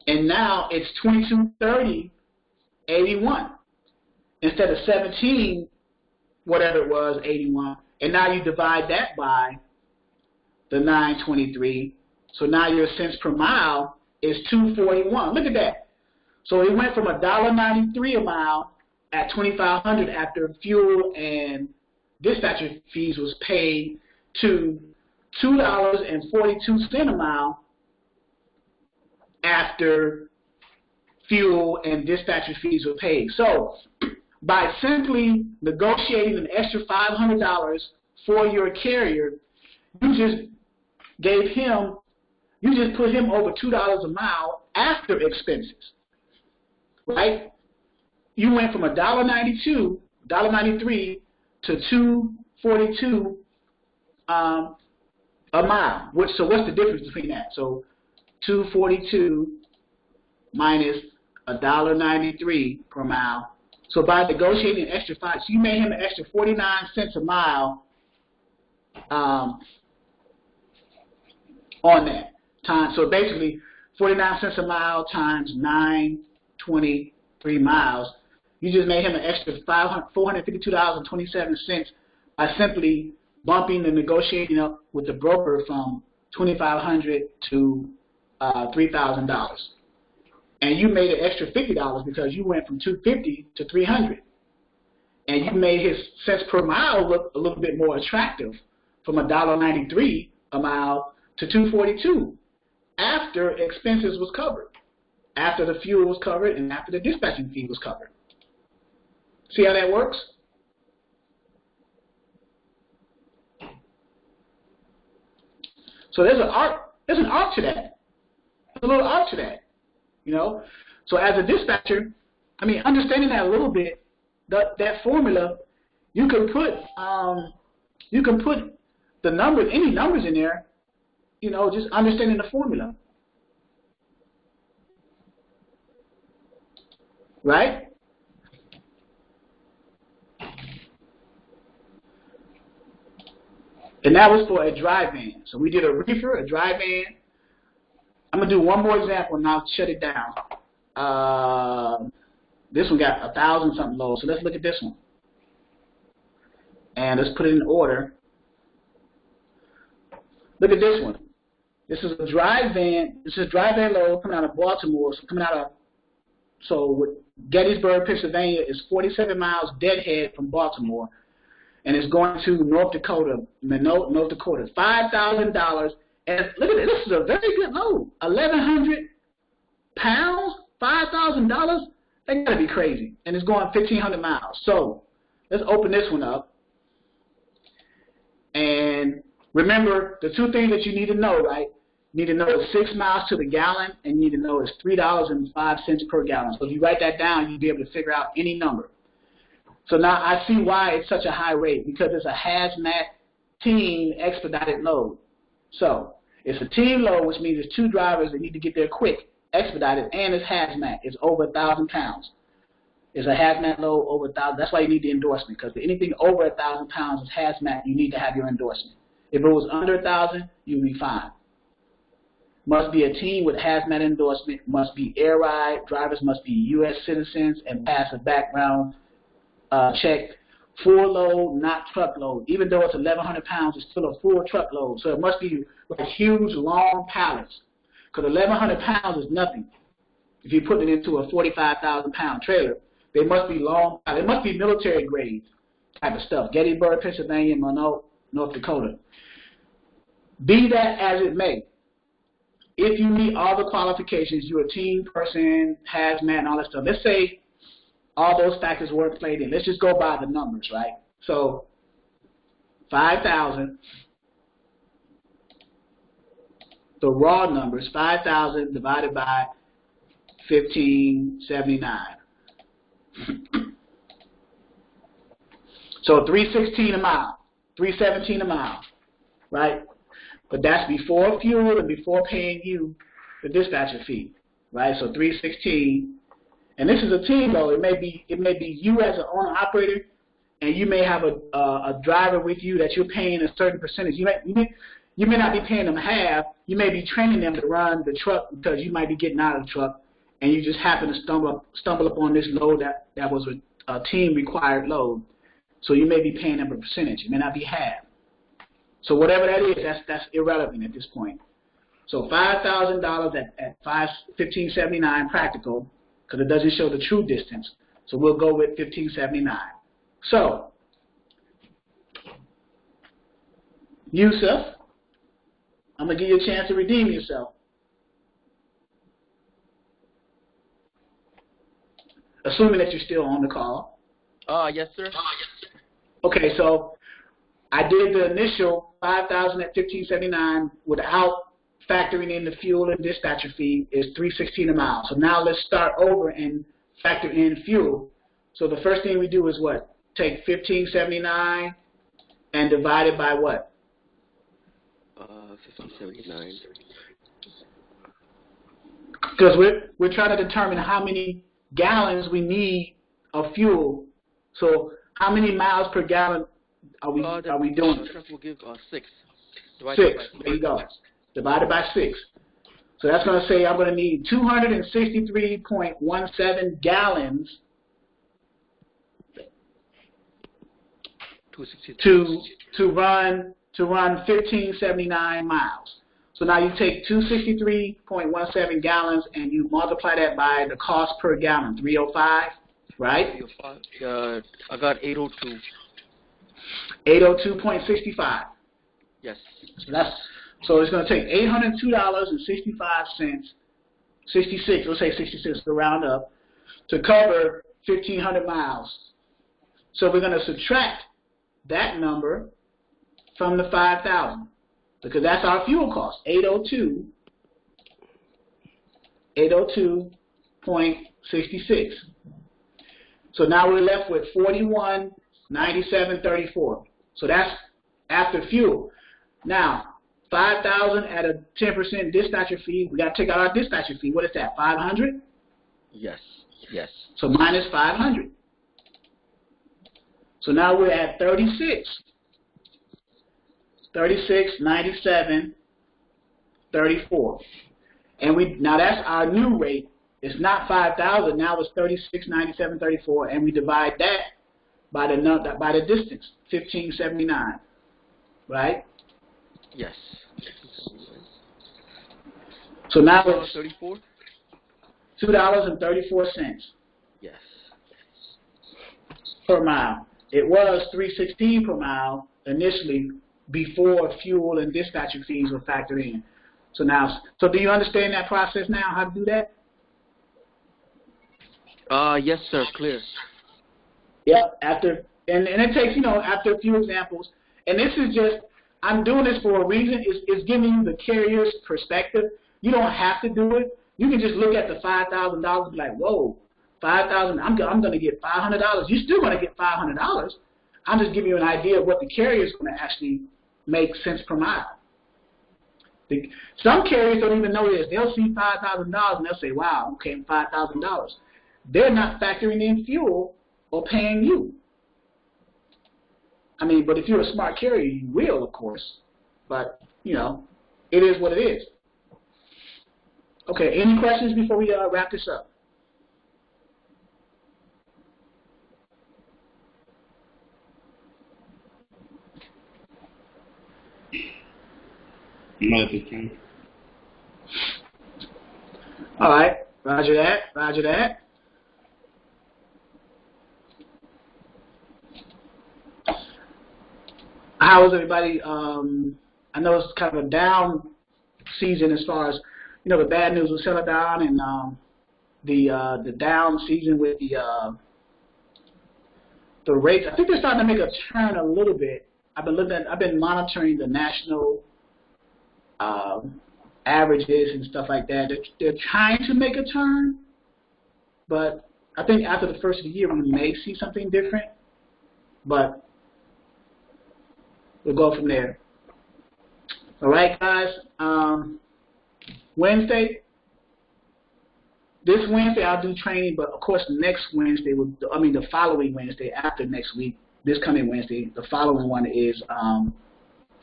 [SPEAKER 1] and now it's 2230.81 instead of 17, whatever it was, 81. And now you divide that by the 923. So now your cents per mile is 241. Look at that. So it went from $1.93 a mile at 2,500 after fuel and dispatcher fees was paid to $2.42 a mile after fuel and dispatcher fees were paid. So by simply negotiating an extra $500 for your carrier, you just put him over $2 a mile after expenses, right? You went from $1.93 to $2.42 a mile. So what's the difference between that? So $2.42 minus $1.93 per mile. So by negotiating an extra so you made him an extra 49 cents a mile on that time. So basically 49 cents a mile times 923 miles. You just made him an extra $452.27 by simply bumping the negotiating up with the broker from $2,500 to $3,000. And you made an extra $50 because you went from $250 to $300. And you made his cents per mile look a little bit more attractive from $1.93 a mile to $2.42 after expenses was covered, after the fuel was covered, and after the dispatching fee was covered. See how that works? So there's an art to that. There's a little art to that. You know, so as a dispatcher, I mean, understanding that a little bit, that formula, you can put the numbers, any numbers in there. You know, just understanding the formula, right? And that was for a dry van. So we did a reefer, a dry van. I'm going to do one more example and I'll shut it down. This one got 1,000 something loads. So let's look at this one. And let's put it in order. Look at this one. This is a dry van. This is a dry van load coming out of Baltimore. So Gettysburg, Pennsylvania is 47 miles deadhead from Baltimore. And it's going to North Dakota, $5,000. And look at it, this is a very good load. 1,100 pounds, $5,000. That gotta be crazy. And it's going 1,500 miles. So let's open this one up. And remember the two things that you need to know, right? You need to know it's 6 miles to the gallon, and you need to know it's $3.05 per gallon. So if you write that down, you'll be able to figure out any number. So now I see why it's such a high rate, because it's a hazmat team expedited load. So it's a team load, which means it's 2 drivers that need to get there quick, expedited, and it's hazmat. It's over 1,000 pounds. It's a hazmat load over 1,000. That's why you need the endorsement, because anything over 1,000 pounds is hazmat. You need to have your endorsement. If it was under 1,000, you'll be fine. Must be a team with hazmat endorsement. Must be air ride. Drivers must be U.S. citizens and pass a background check. Full load, not truckload. Even though it's 1,100 pounds, it's still a full truckload. So it must be like huge, long pallets. Because 1,100 pounds is nothing. If you put it into a 45,000 pound trailer, they must be long. It must be military grade type of stuff. Gettysburg, Pennsylvania, North Dakota. Be that as it may, if you meet all the qualifications, you're a team person, hazmat, and all that stuff. Let's say all those factors weren't played in. Let's just go by the numbers, right? So 5,000, the raw numbers, 5,000 divided by 1579. So 316 a mile, 317 a mile, right? But that's before fuel and before paying you the dispatcher fee, right? So 316, and this is a team though. It may be you as an owner operator, and you may have a driver with you that you're paying a certain percentage. You may not be paying them half. You may be training them to run the truck because you might be getting out of the truck, and you just happen to stumble upon this load that was a team required load. So you may be paying them a percentage. It may not be half. So whatever that is, that's irrelevant at this point. So $5,000 at 1579 practical, because it doesn't show the true distance. So we'll go with 1579. So Yusuf, I'm gonna give you a chance to redeem yourself. Assuming that you're still on the call.
[SPEAKER 4] Yes, sir.
[SPEAKER 1] Okay, so I did the initial 5,000 at 1579 without factoring in the fuel and dispatcher fee is 316 a mile. So now let's start over and factor in fuel. So the first thing we do is what? Take 1579 and divide it by what?
[SPEAKER 4] 1579.
[SPEAKER 1] Because we're trying to determine how many gallons we need of fuel. So how many miles per gallon are we doing?
[SPEAKER 4] The truck will give 6.
[SPEAKER 1] 6. There you go. Divided by 6. So that's going to say I'm going to need 263.17 gallons to run 1579 miles. So now you take 263.17 gallons and you multiply that by the cost per gallon, 305, right?
[SPEAKER 4] 305. I got 802.
[SPEAKER 1] 802.65.
[SPEAKER 4] Yes.
[SPEAKER 1] So it's going to take $802.65, 66. Let's say 66 to round up, to cover 1,500 miles. So we're going to subtract that number from the 5,000 because that's our fuel cost, 802.66. So now we're left with 41.97.34. So that's after fuel. Now 5,000 at a 10% dispatcher fee. We got to take out our dispatcher fee. What is that? 500.
[SPEAKER 4] Yes. Yes.
[SPEAKER 1] So minus 500. So now we're at 36. 36.97.34. And now that's our new rate. It's not 5,000. Now it's 36.97.34, and we divide that by the distance, 1579. Right?
[SPEAKER 4] Yes.
[SPEAKER 1] So now it's
[SPEAKER 4] $2.34.
[SPEAKER 1] $2.34.
[SPEAKER 4] Yes.
[SPEAKER 1] Per mile. It was $3.16 per mile initially before fuel and dispatcher fees were factored in. So do you understand that process now? How to do that?
[SPEAKER 4] Yes, sir. Clear.
[SPEAKER 1] Yep. And it takes after a few examples, and this is just. I'm doing this for a reason. It's giving you the carrier's perspective. You don't have to do it. You can just look at the $5,000 and be like, whoa, $5,000. I'm going to get $500. You're still going to get $500. I'm just giving you an idea of what the carrier is going to actually make cents per mile. Some carriers don't even know this. They'll see $5,000 and they'll say, wow, okay, $5,000. They're not factoring in fuel or paying you. I mean, but if you're a smart carrier, you will, of course. But, it is what it is. Okay, any questions before we wrap this up?
[SPEAKER 2] Not at this time.
[SPEAKER 1] All right, roger that, roger that. How is everybody? I know it's kind of a down season as far as, you know, the bad news with Celadon and the down season with the rates. I think they're starting to make a turn a little bit. I've been monitoring the national averages and stuff like that. They're trying to make a turn, but I think after the first of the year we may see something different. But we'll go from there. All right, guys. Wednesday. This Wednesday I'll do training, but of course next Wednesday, the following Wednesday after next week, this coming Wednesday, the following one is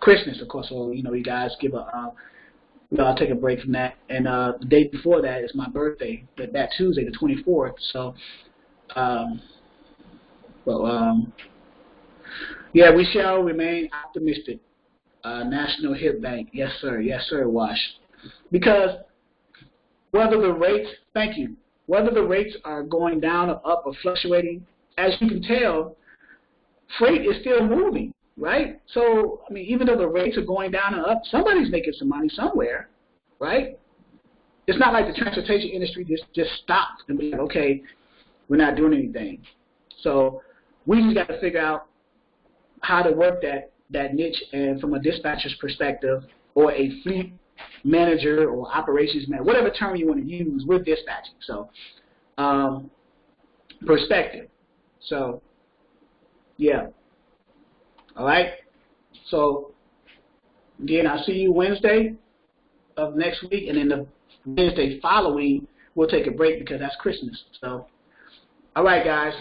[SPEAKER 1] Christmas, of course. So you guys give I'll take a break from that, and the day before that is my birthday, that Tuesday, the 24th. So, yeah, we shall remain optimistic. National Hip Bank, yes sir, Wash, because whether the rates are going down or up or fluctuating, as you can tell, freight is still moving, right? So, I mean, even though the rates are going down and up, somebody's making some money somewhere, right? It's not like the transportation industry just stopped and be like, okay, we're not doing anything. So we just got to figure out how to work that niche, and from a dispatcher's perspective or a fleet manager or operations manager, whatever term you want to use, we're dispatching. So perspective. So yeah. All right. So again, I'll see you Wednesday of next week, and then the Wednesday following we'll take a break because that's Christmas. So all right, guys.